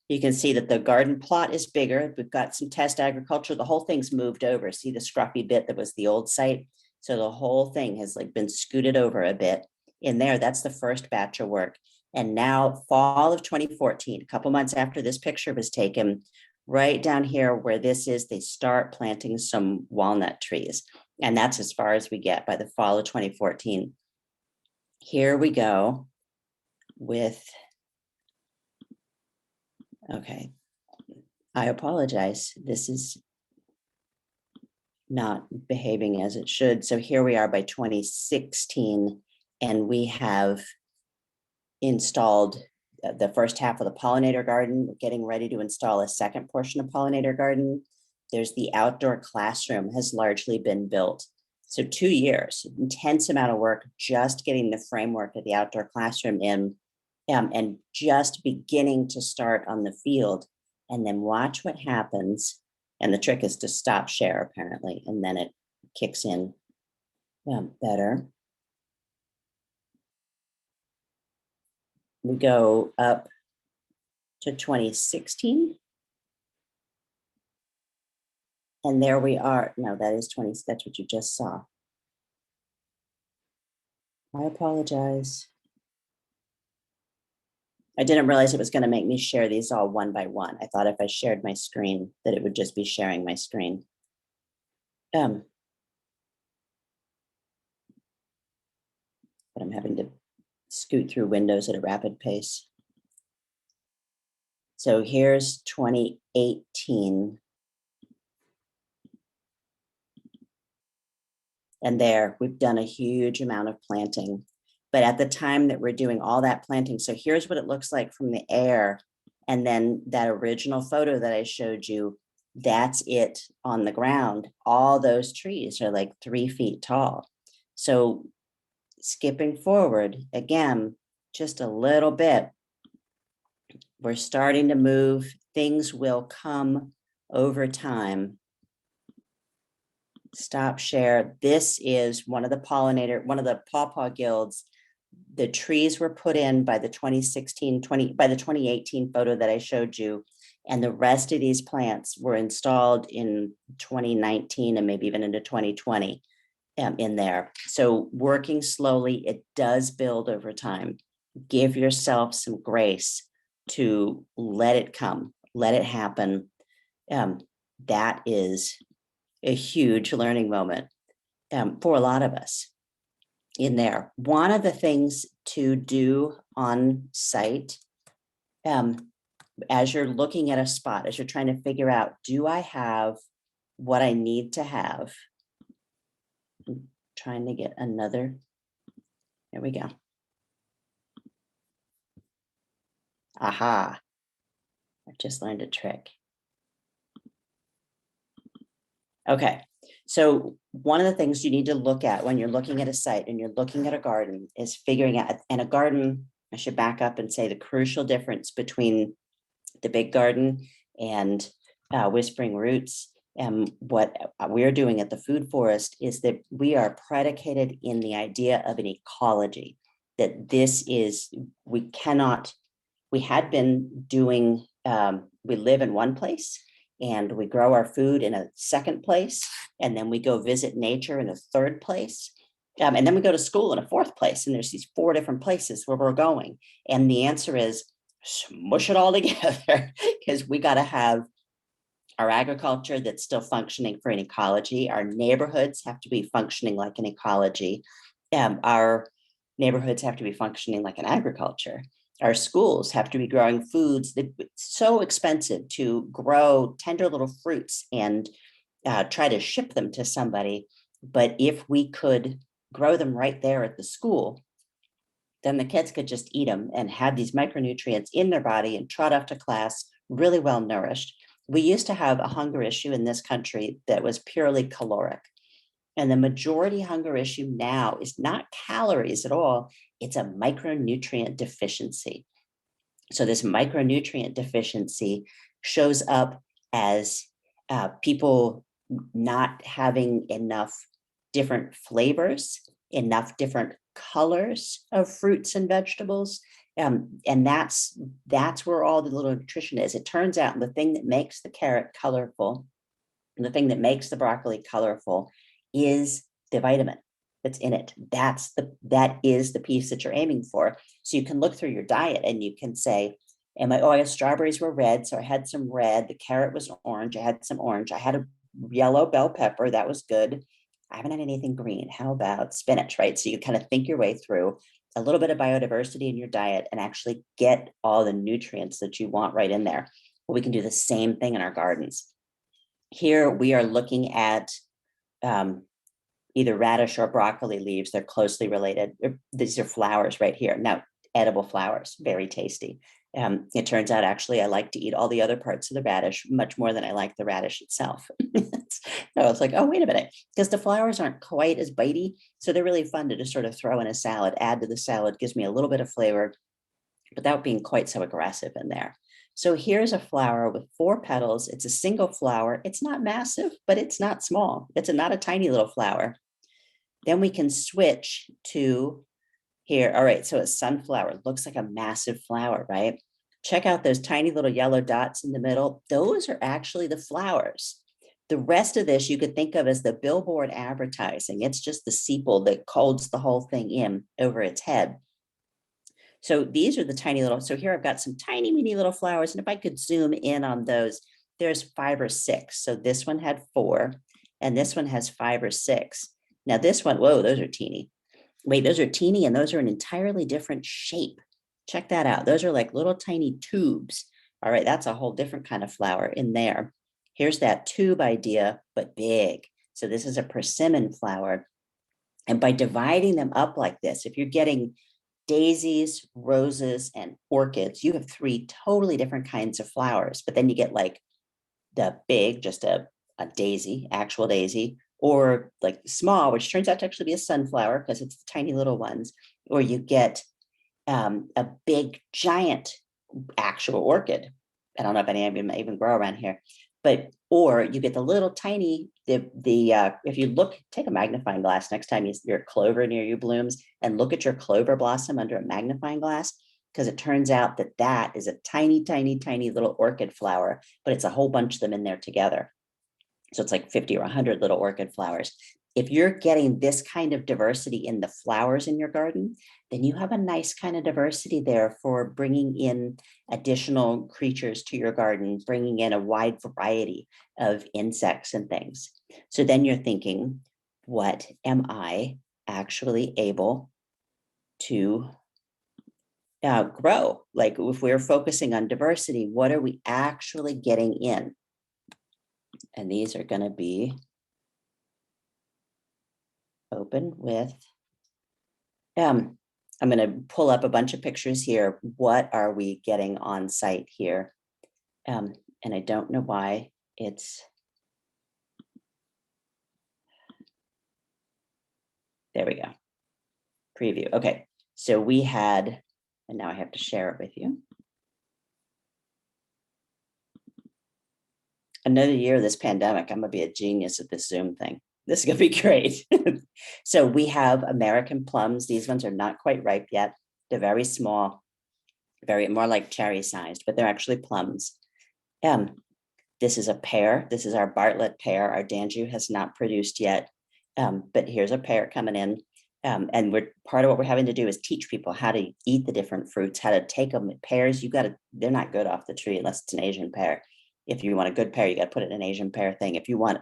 You can see that the garden plot is bigger. We've got some test agriculture. The whole thing's moved over. See the scruffy bit that was the old site? So the whole thing has like been scooted over a bit in there. That's the first batch of work. And now fall of 2014, a couple months after this picture was taken, right down here where this is, they start planting some walnut trees. And that's as far as we get by the fall of 2014. Here we go with, okay, I apologize. This is not behaving as it should. So here we are by 2016, and we have installed the first half of the pollinator garden. We're getting ready to install a second portion of pollinator garden. There's the outdoor classroom has largely been built. So 2 years, intense amount of work, just getting the framework of the outdoor classroom in, and just beginning to start on the field. And then watch what happens. And the trick is to stop share, apparently, and then it kicks in better. We go up to 2016. And there we are. No, that is 20. That's what you just saw. I apologize. I didn't realize it was going to make me share these all one by one. I thought if I shared my screen that it would just be sharing my screen. But I'm having to scoot through windows at a rapid pace. So here's 2018. And there, we've done a huge amount of planting. But at the time that we're doing all that planting, so here's what it looks like from the air. And then that original photo that I showed you, that's it on the ground. All those trees are like 3 feet tall. So skipping forward, again, just a little bit, we're starting to move. Things will come over time. Stop share. This is one of the pawpaw guilds. The trees were put in by the 2018 photo that I showed you. And the rest of these plants were installed in 2019 and maybe even into 2020. in there. So working slowly, it does build over time. Give yourself some grace to let it come, let it happen. That is a huge learning moment for a lot of us in there. One of the things to do on site, as you're looking at a spot, as you're trying to figure out, do I have what I need to have? I'm trying to get another, there we go. Aha, I've just learned a trick. Okay, so one of the things you need to look at when you're looking at a site and you're looking at a garden is figuring out, and a garden, I should back up and say the crucial difference between the big garden and Whispering Roots and what we're doing at the Food Forest is that we are predicated in the idea of an ecology, that this is, we had been doing, we live in one place and we grow our food in a second place, and then we go visit nature in a third place. And then we go to school in a fourth place, and there's these 4 different places where we're going. And the answer is smush it all together, because we got to have our agriculture that's still functioning for an ecology. Our neighborhoods have to be functioning like an ecology. Our neighborhoods have to be functioning like an agriculture. Our schools have to be growing foods that it's so expensive to grow tender little fruits and try to ship them to somebody. But if we could grow them right there at the school, then the kids could just eat them and have these micronutrients in their body and trot off to class really well nourished. We used to have a hunger issue in this country that was purely caloric. And the majority hunger issue now is not calories at all. It's a micronutrient deficiency. So this micronutrient deficiency shows up as people not having enough different flavors, enough different colors of fruits and vegetables. And that's where all the little nutrition is. It turns out the thing that makes the carrot colorful, and the thing that makes the broccoli colorful is the vitamin that's in it. That is the piece that you're aiming for. So you can look through your diet and you can say, I guess strawberries were red, so I had some red. The carrot was orange, I had some orange. I had a yellow bell pepper, that was good. I haven't had anything green. How about spinach, right? So you kind of think your way through a little bit of biodiversity in your diet and actually get all the nutrients that you want right in there. Well, we can do the same thing in our gardens. Here we are looking at either radish or broccoli leaves. They're closely related. These are flowers right here. Now, edible flowers, very tasty. It turns out, actually, I like to eat all the other parts of the radish much more than I like the radish itself. No, it's like, oh, wait a minute, because the flowers aren't quite as bitey. So they're really fun to just sort of throw in a salad, add to the salad, gives me a little bit of flavor without being quite so aggressive in there. So here's a flower with 4 petals. It's a single flower. It's not massive, but it's not small. It's not a tiny little flower. Then we can switch to here. All right, so a sunflower looks like a massive flower, right? Check out those tiny little yellow dots in the middle. Those are actually the flowers. The rest of this you could think of as the billboard advertising. It's just the sepal that holds the whole thing in over its head. So these are the tiny little, so here I've got some tiny, mini little flowers. And if I could zoom in on those, there's 5 or 6. So this one had 4 and this one has 5 or 6. Now this one, whoa, those are teeny. Wait, those are teeny and those are an entirely different shape. Check that out. Those are like little tiny tubes. All right, that's a whole different kind of flower in there. Here's that tube idea, but big. So this is a persimmon flower. And by dividing them up like this, if you're getting daisies, roses, and orchids, you have 3 totally different kinds of flowers. But then you get like the big, just a daisy, actual daisy, or like small, which turns out to actually be a sunflower because it's the tiny little ones, or you get a big, giant actual orchid. I don't know if any of them even grow around here, but, or you get the little tiny, if you look, take a magnifying glass next time your clover near you blooms and look at your clover blossom under a magnifying glass, because it turns out that that is a tiny, tiny, tiny little orchid flower, but it's a whole bunch of them in there together. So it's like 50 or 100 little orchid flowers. if you're getting this kind of diversity in the flowers in your garden, then you have a nice kind of diversity there for bringing in additional creatures to your garden, bringing in a wide variety of insects and things. So then you're thinking, what am I actually able to grow? Like if we're focusing on diversity, what are we actually getting in? And these are going to be open with, I'm going to pull up a bunch of pictures here. What are we getting on site here? And I don't know why it's, there we go. Preview. Okay. So we had, and now I have to share it with you. Another year of this pandemic, I'm gonna be a genius at this Zoom thing. This is gonna be great. So we have American plums. These ones are not quite ripe yet. They're very small, very more like cherry sized, but they're actually plums. This is a pear. This is our Bartlett pear. Our Danju has not produced yet, but here's a pear coming in. And part of what we're having to do is teach people how to eat the different fruits, how to take them. Pears, they're not good off the tree unless it's an Asian pear. If you want a good pear, you got to put it in an Asian pear thing. If you want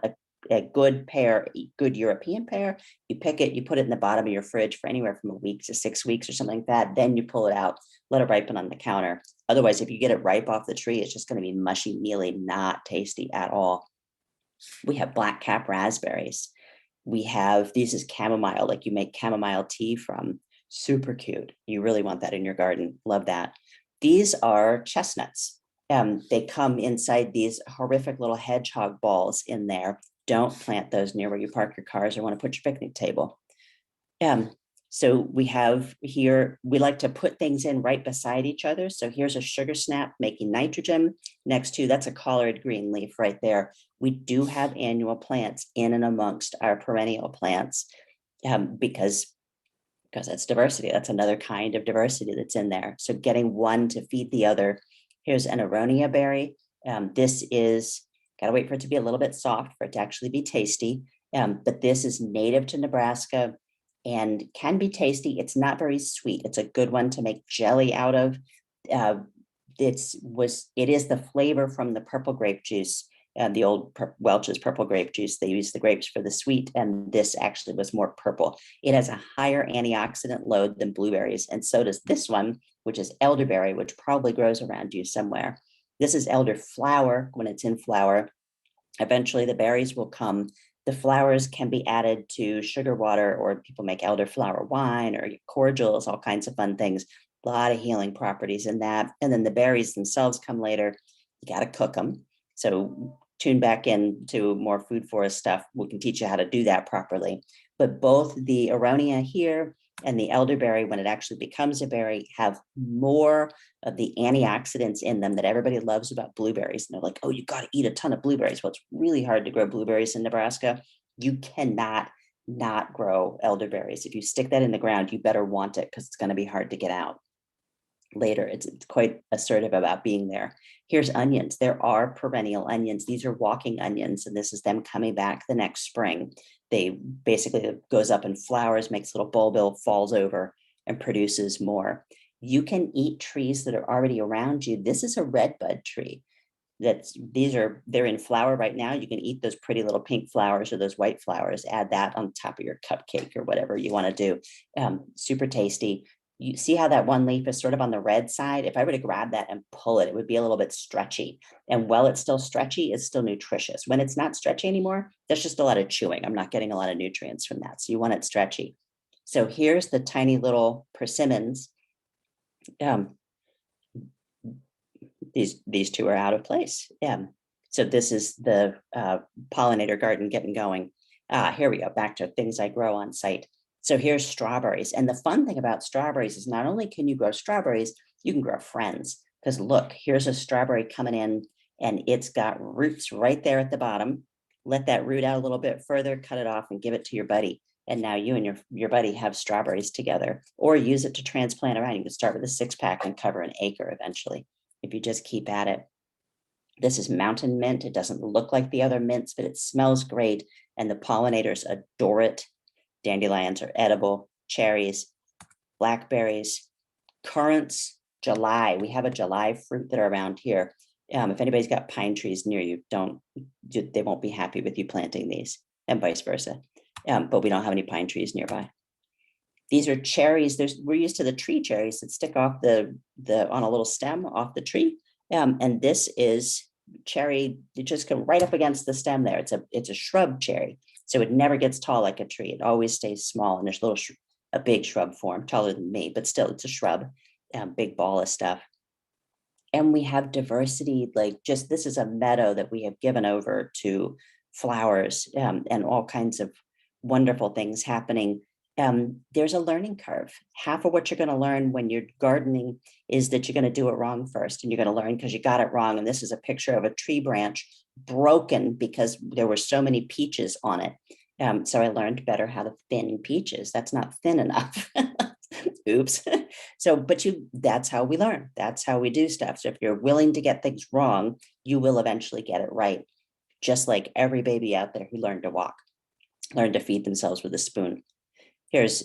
a good pear, good European pear, you pick it, you put it in the bottom of your fridge for anywhere from a week to 6 weeks or something like that. Then you pull it out, let it ripen on the counter. Otherwise, if you get it ripe off the tree, it's just going to be mushy, mealy, not tasty at all. We have black cap raspberries. We have, this is chamomile, like you make chamomile tea from. Super cute. You really want that in your garden. Love that. These are chestnuts. They come inside these horrific little hedgehog balls in there. Don't plant those near where you park your cars or want to put your picnic table. So we have here, we like to put things in right beside each other. So here's a sugar snap making nitrogen. Next to, that's a collard green leaf right there. We do have annual plants in and amongst our perennial plants because that's diversity. That's another kind of diversity that's in there. So getting one to feed the other. Here's an Aronia berry. This is, gotta wait for it to be a little bit soft for it to actually be tasty. But this is native to Nebraska and can be tasty. It's not very sweet. It's a good one to make jelly out of. It is the flavor from the purple grape juice, the old Welch's purple grape juice. They use the grapes for the sweet, and this actually was more purple. It has a higher antioxidant load than blueberries, and so does this one, which is elderberry, which probably grows around you somewhere. This is elderflower when it's in flower. Eventually the berries will come. The flowers can be added to sugar water, or people make elderflower wine or cordials, all kinds of fun things. A lot of healing properties in that. And then the berries themselves come later. You got to cook them. So tune back into more food forest stuff. We can teach you how to do that properly. But both the Aronia here and the elderberry, when it actually becomes a berry, have more of the antioxidants in them that everybody loves about blueberries. And they're like, oh, you got to eat a ton of blueberries. Well, it's really hard to grow blueberries in Nebraska. You cannot not grow elderberries. If you stick that in the ground, you better want it because it's going to be hard to get out later. It's quite assertive about being there. Here's onions. There are perennial onions. These are walking onions, and this is them coming back the next spring. They basically goes up in flowers, makes a little bulbil, falls over, and produces more. You can eat trees that are already around you. This is a redbud tree. They're in flower right now. You can eat those pretty little pink flowers or those white flowers. Add that on top of your cupcake or whatever you want to do. Super tasty. You see how that one leaf is sort of on the red side? If I were to grab that and pull it, it would be a little bit stretchy. And while it's still stretchy, it's still nutritious. When it's not stretchy anymore, that's just a lot of chewing. I'm not getting a lot of nutrients from that. So you want it stretchy. So here's the tiny little persimmons. These two are out of place. So this is the pollinator garden getting going. Here we go, back to things I grow on site. So here's strawberries. And the fun thing about strawberries is not only can you grow strawberries, you can grow friends. Because look, here's a strawberry coming in and it's got roots right there at the bottom. Let that root out a little bit further, cut it off and give it to your buddy. And now you and your buddy have strawberries together, or use it to transplant around. You can start with a 6-pack and cover an acre eventually, if you just keep at it. This is mountain mint. It doesn't look like the other mints, but it smells great. and the pollinators adore it. Dandelions are edible, cherries, blackberries, currants, July. We have a July fruit that are around here. If anybody's got pine trees near you, they won't be happy with you planting these, and vice versa. But we don't have any pine trees nearby. These are cherries. We're used to the tree cherries that stick off on a little stem off the tree. And this is cherry. You just come right up against the stem there. It's a shrub cherry, so it never gets tall like a tree. It always stays small, and there's a big shrub form, taller than me, but still it's a shrub, big ball of stuff. And we have diversity, this is a meadow that we have given over to flowers, and all kinds of wonderful things happening. There's a learning curve. Half of what you're going to learn when you're gardening is that you're going to do it wrong first, and you're going to learn because you got it wrong. And this is a picture of a tree branch broken because there were so many peaches on it. So I learned better how to thin peaches. That's not thin enough. Oops. That's how we learn. That's how we do stuff. So if you're willing to get things wrong, you will eventually get it right. Just like every baby out there who learned to walk, learned to feed themselves with a spoon. Here's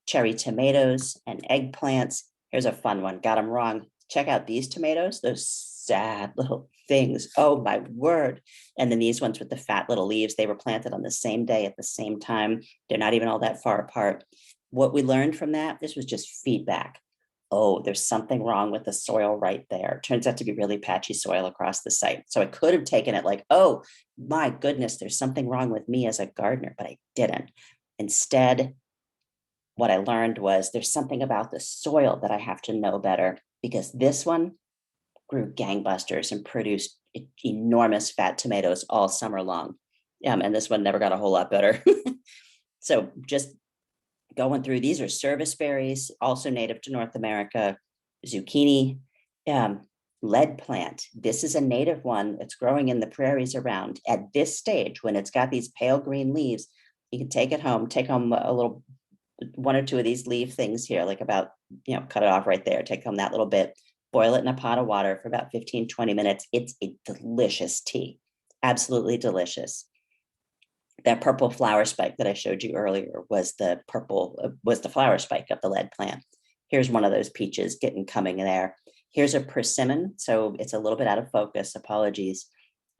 cherry tomatoes and eggplants. Here's a fun one. Got them wrong. Check out these tomatoes, those sad little things. Oh my word. And then these ones with the fat little leaves, they were planted on the same day at the same time. They're not even all that far apart. What we learned from that, this was just feedback. Oh, there's something wrong with the soil right there. Turns out to be really patchy soil across the site. So I could have taken it like, oh my goodness, there's something wrong with me as a gardener, but I didn't. Instead, what I learned was there's something about the soil that I have to know better, because this one grew gangbusters and produced enormous fat tomatoes all summer long. And this one never got a whole lot better. So just going through, these are service berries, also native to North America, zucchini, lead plant. This is a native one. It's growing in the prairies around. At this stage, when it's got these pale green leaves, you can take home a little, one or two of these leaf things here, like about, cut it off right there, take home that little bit, boil it in a pot of water for about 15, 20 minutes. It's a delicious tea, absolutely delicious. That purple flower spike that I showed you earlier was the flower spike of the lead plant. Here's one of those peaches coming there. Here's a persimmon. So it's a little bit out of focus, apologies.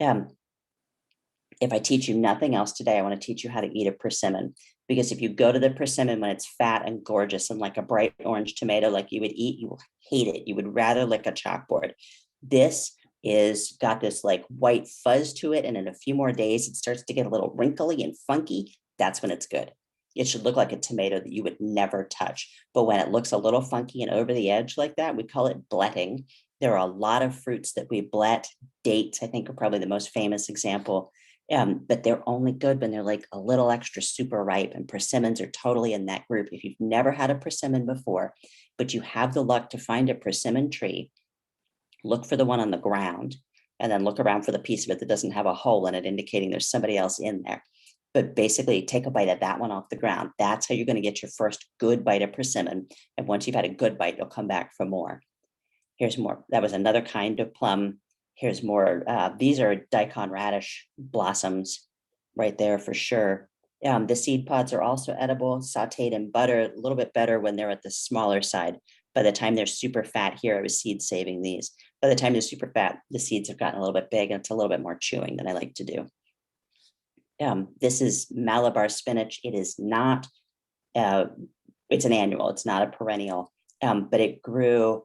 If I teach you nothing else today, I want to teach you how to eat a persimmon, because if you go to the persimmon when it's fat and gorgeous and like a bright orange tomato, like you would eat, you will hate it. You would rather lick a chalkboard. This is got this like white fuzz to it, and in a few more days it starts to get a little wrinkly and funky. That's when it's good. It should look like a tomato that you would never touch, but when it looks a little funky and over the edge like that, we call it bletting. There are a lot of fruits that we blet. Dates, I think, are probably the most famous example, but they're only good when they're like a little extra super ripe, and persimmons are totally in that group. If you've never had a persimmon before, but you have the luck to find a persimmon tree, look for the one on the ground, and then look around for the piece of it that doesn't have a hole in it, indicating there's somebody else in there. But basically take a bite of that one off the ground. That's how you're going to get your first good bite of persimmon. And once you've had a good bite, you'll come back for more. Here's more. That was another kind of plum. Here's more. These are daikon radish blossoms right there for sure. The seed pods are also edible, sauteed in butter, a little bit better when they're at the smaller side. By the time they're super fat, here I was seed saving these. By the time they're super fat, the seeds have gotten a little bit big, and it's a little bit more chewing than I like to do. This is Malabar spinach. It is not, it's an annual, it's not a perennial, but it grew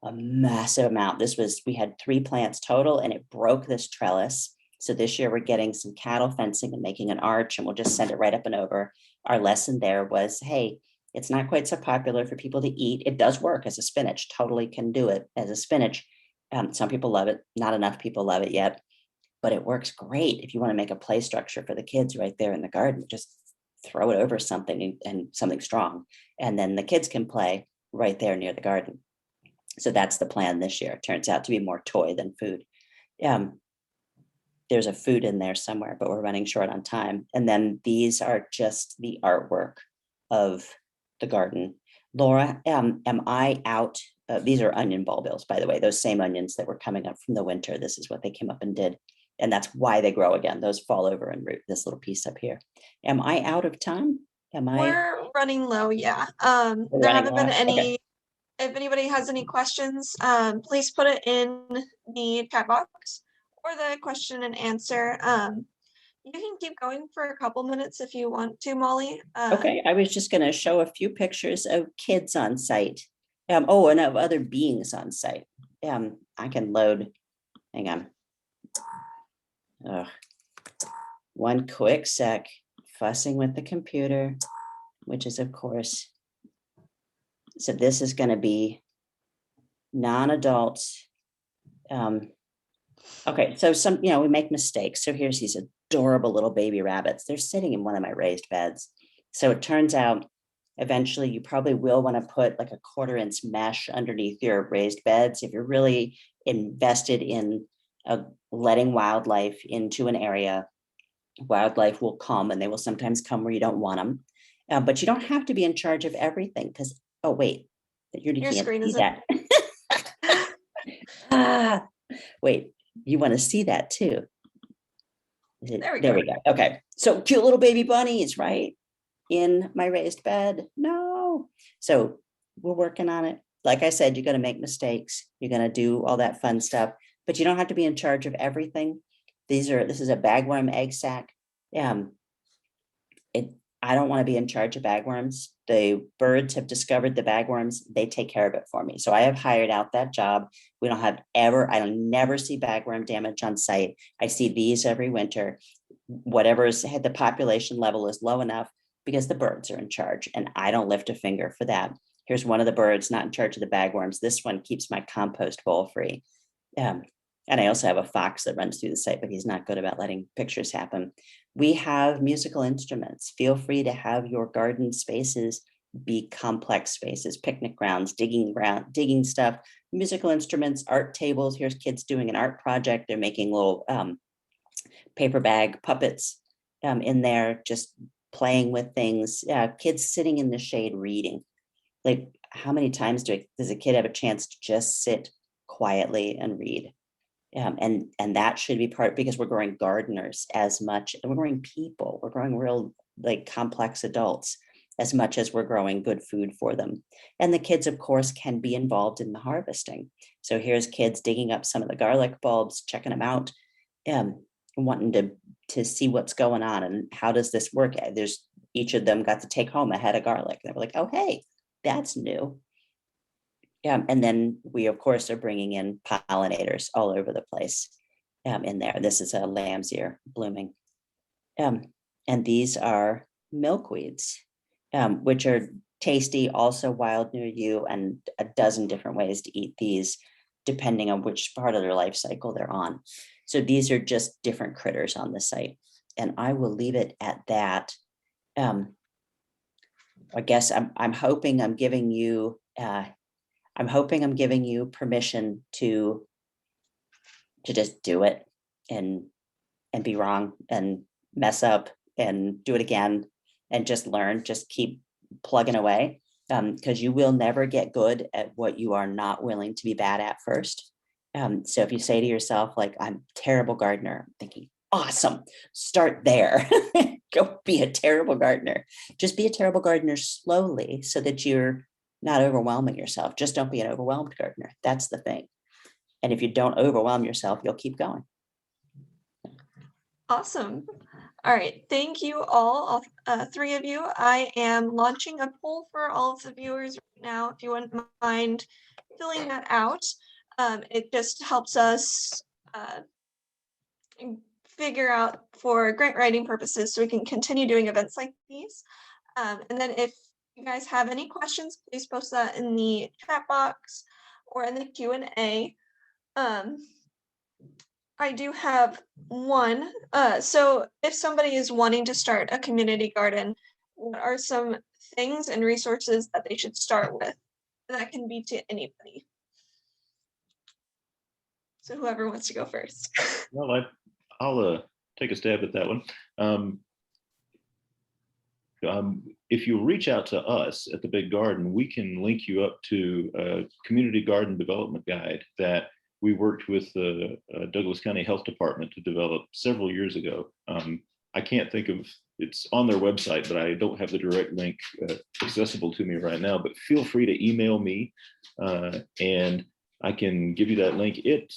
a massive amount. We had 3 plants total, and it broke this trellis. So this year we're getting some cattle fencing and making an arch, and we'll just send it right up and over. Our lesson there was, hey, it's not quite so popular for people to eat. It does work as a spinach, totally can do it as a spinach. Some people love it, not enough people love it yet, but it works great if you want to make a play structure for the kids right there in the garden. Just throw it over something and something strong, and then the kids can play right there near the garden. So that's the plan this year. It turns out to be more toy than food. There's a food in there somewhere, but we're running short on time. And then these are just the artwork of the garden. Laura, am I out? These are onion bulbils, by the way, those same onions that were coming up from the winter. This is what they came up and did. And that's why they grow again. Those fall over and root, this little piece up here. Am I out of time? Am I? We're running low, yeah. We're There running haven't been low? any, Okay. if anybody has any questions, please put it in the chat box or the question and answer. You can keep going for a couple minutes if you want to, Molly. Okay, I was just gonna show a few pictures of kids on site. Oh, and of other beings on site. I can load, hang on. Ugh. One quick sec, fussing with the computer, which is of course. So this is gonna be non-adults. Okay, so we make mistakes. So here's these adorable little baby rabbits. They're sitting in one of my raised beds. So it turns out eventually you probably will want to put like a 1/4-inch mesh underneath your raised beds if you're really invested in letting wildlife into an area. Wildlife will come, and they will sometimes come where you don't want them. But you don't have to be in charge of everything because, oh wait, you Your can't screen see is that. Wait, you want to see that too? There we go. Okay, so cute little baby bunnies, right? In my raised bed. No. So we're working on it. Like I said, you're going to make mistakes. You're going to do all that fun stuff, but you don't have to be in charge of everything. This is a bagworm egg sac. I don't want to be in charge of bagworms. The birds have discovered the bagworms. They take care of it for me. So I have hired out that job. I don't never see bagworm damage on site. I see these every winter. Whatever's had the population level is low enough because the birds are in charge, and I don't lift a finger for that. Here's one of the birds not in charge of the bagworms. This one keeps my compost bowl free. And I also have a fox that runs through the site, but he's not good about letting pictures happen. We have musical instruments. Feel free to have your garden spaces be complex spaces, picnic grounds, digging stuff, musical instruments, art tables. Here's kids doing an art project. They're making little paper bag puppets in there, just playing with things. Kids sitting in the shade reading. Like, how many times does a kid have a chance to just sit quietly and read? And that should be part, because we're growing gardeners as much, and we're growing people, we're growing real like complex adults as much as we're growing good food for them. And the kids, of course, can be involved in the harvesting. So here's kids digging up some of the garlic bulbs, checking them out, wanting to see what's going on and how does this work. There's each of them got to take home a head of garlic. And they were like, oh, hey, that's new. And then we, of course, are bringing in pollinators all over the place in there. This is a lamb's ear blooming. And these are milkweeds, which are tasty, also wild near you, and a dozen different ways to eat these, depending on which part of their life cycle they're on. So these are just different critters on the site. And I will leave it at that. I guess I'm hoping I'm giving you permission to just do it and be wrong and mess up and do it again and just learn, just keep plugging away, because you will never get good at what you are not willing to be bad at first. So if you say to yourself, like, I'm a terrible gardener, I'm thinking, awesome, start there. Go be a terrible gardener. Just be a terrible gardener slowly so that you're not overwhelming yourself. Just don't be an overwhelmed gardener. That's the thing. And if you don't overwhelm yourself, you'll keep going. Awesome. All right. Thank you all three of you. I am launching a poll for all of the viewers right now. If you wouldn't mind filling that out, it just helps us figure out for grant writing purposes so we can continue doing events like these. And then if you guys have any questions, please post that in the chat box or in the Q&A. I do have one. So if somebody is wanting to start a community garden, what are some things and resources that they should start with? That can be to anybody. So whoever wants to go first. Well, I'll take a stab at that one. If you reach out to us at the Big Garden, we can link you up to a community garden development guide that we worked with the Douglas County Health Department to develop several years ago. I can't think of, it's on their website, but I don't have the direct link accessible to me right now, but feel free to email me and I can give you that link. It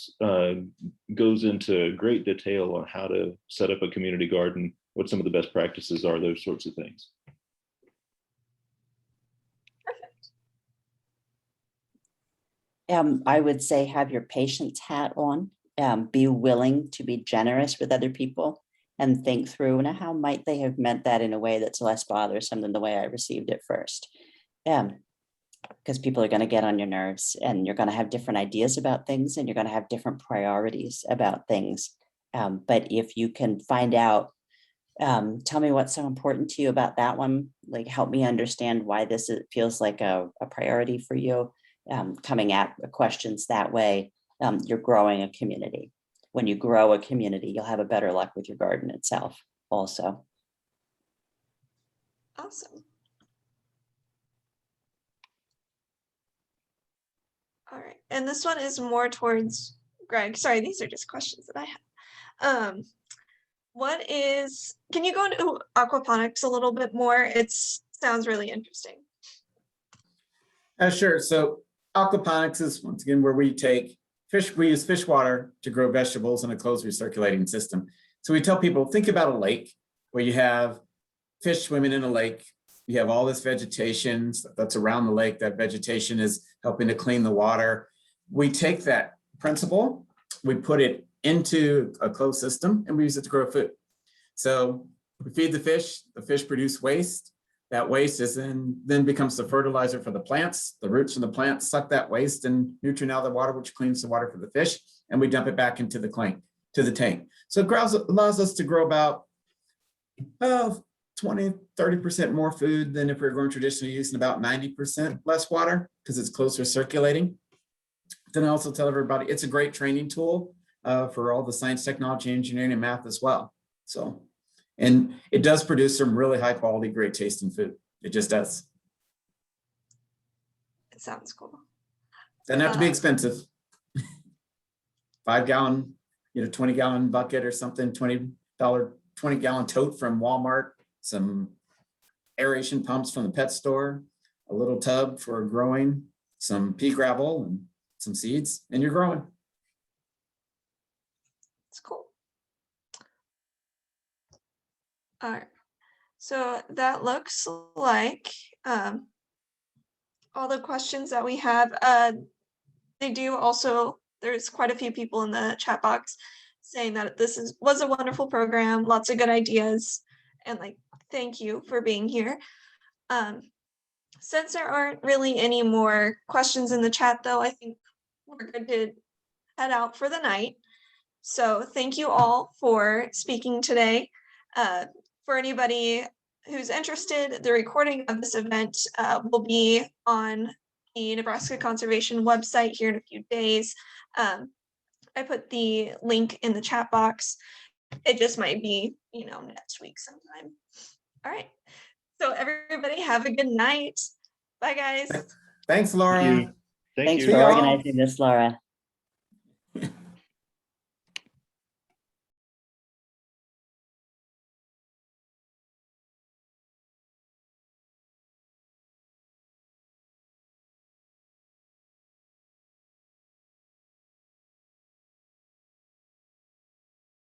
goes into great detail on how to set up a community garden, what some of the best practices are, those sorts of things. I would say have your patient's hat on, be willing to be generous with other people and think through, now how might they have meant that in a way that's less bothersome than the way I received it first. Because people are going to get on your nerves and you're going to have different ideas about things and you're going to have different priorities about things. But if you can find out, tell me what's so important to you about that one, like help me understand why feels like a priority for you. Coming at questions that way, you're growing a community. When you grow a community, you'll have a better luck with your garden itself also. Awesome. All right, and this one is more towards Greg. Sorry, these are just questions that I have. Can you go into aquaponics a little bit more? It sounds really interesting. Sure. So aquaponics is once again where we take fish, we use fish water to grow vegetables in a closed recirculating system. So we tell people, think about a lake where you have fish swimming in a lake. You have all this vegetation that's around the lake. That vegetation is helping to clean the water. We take that principle, we put it into a closed system, and we use it to grow food. So we feed the fish produce waste. That waste is then becomes the fertilizer for the plants. The roots from the plants suck that waste and nutrient out of the water, which cleans the water for the fish, and we dump it back into the tank. So it allows us to grow about 20-30% more food than if we were growing traditionally, using about 90% less water because it's closer circulating. Then I also tell everybody it's a great training tool for all the science, technology, engineering, and math as well. So, and it does produce some really high quality, great tasting food. It just does. It sounds cool. Doesn't have to be expensive. 5 gallon, 20 gallon bucket or something, $20, 20 gallon tote from Walmart, some aeration pumps from the pet store, a little tub for growing, some pea gravel and some seeds, and you're growing. It's cool. All right, so that looks like all the questions that we have. They do also, there's quite a few people in the chat box saying that this was a wonderful program, lots of good ideas, and thank you for being here. Since there aren't really any more questions in the chat though, I think we're good to head out for the night. So thank you all for speaking today. For anybody who's interested, the recording of this event will be on the Nebraska Conservation website here in a few days. I put the link in the chat box. It just might be, next week sometime. All right. So everybody have a good night. Bye, guys. Thanks, Laura. Thank you. Thanks you. for organizing this, Laura.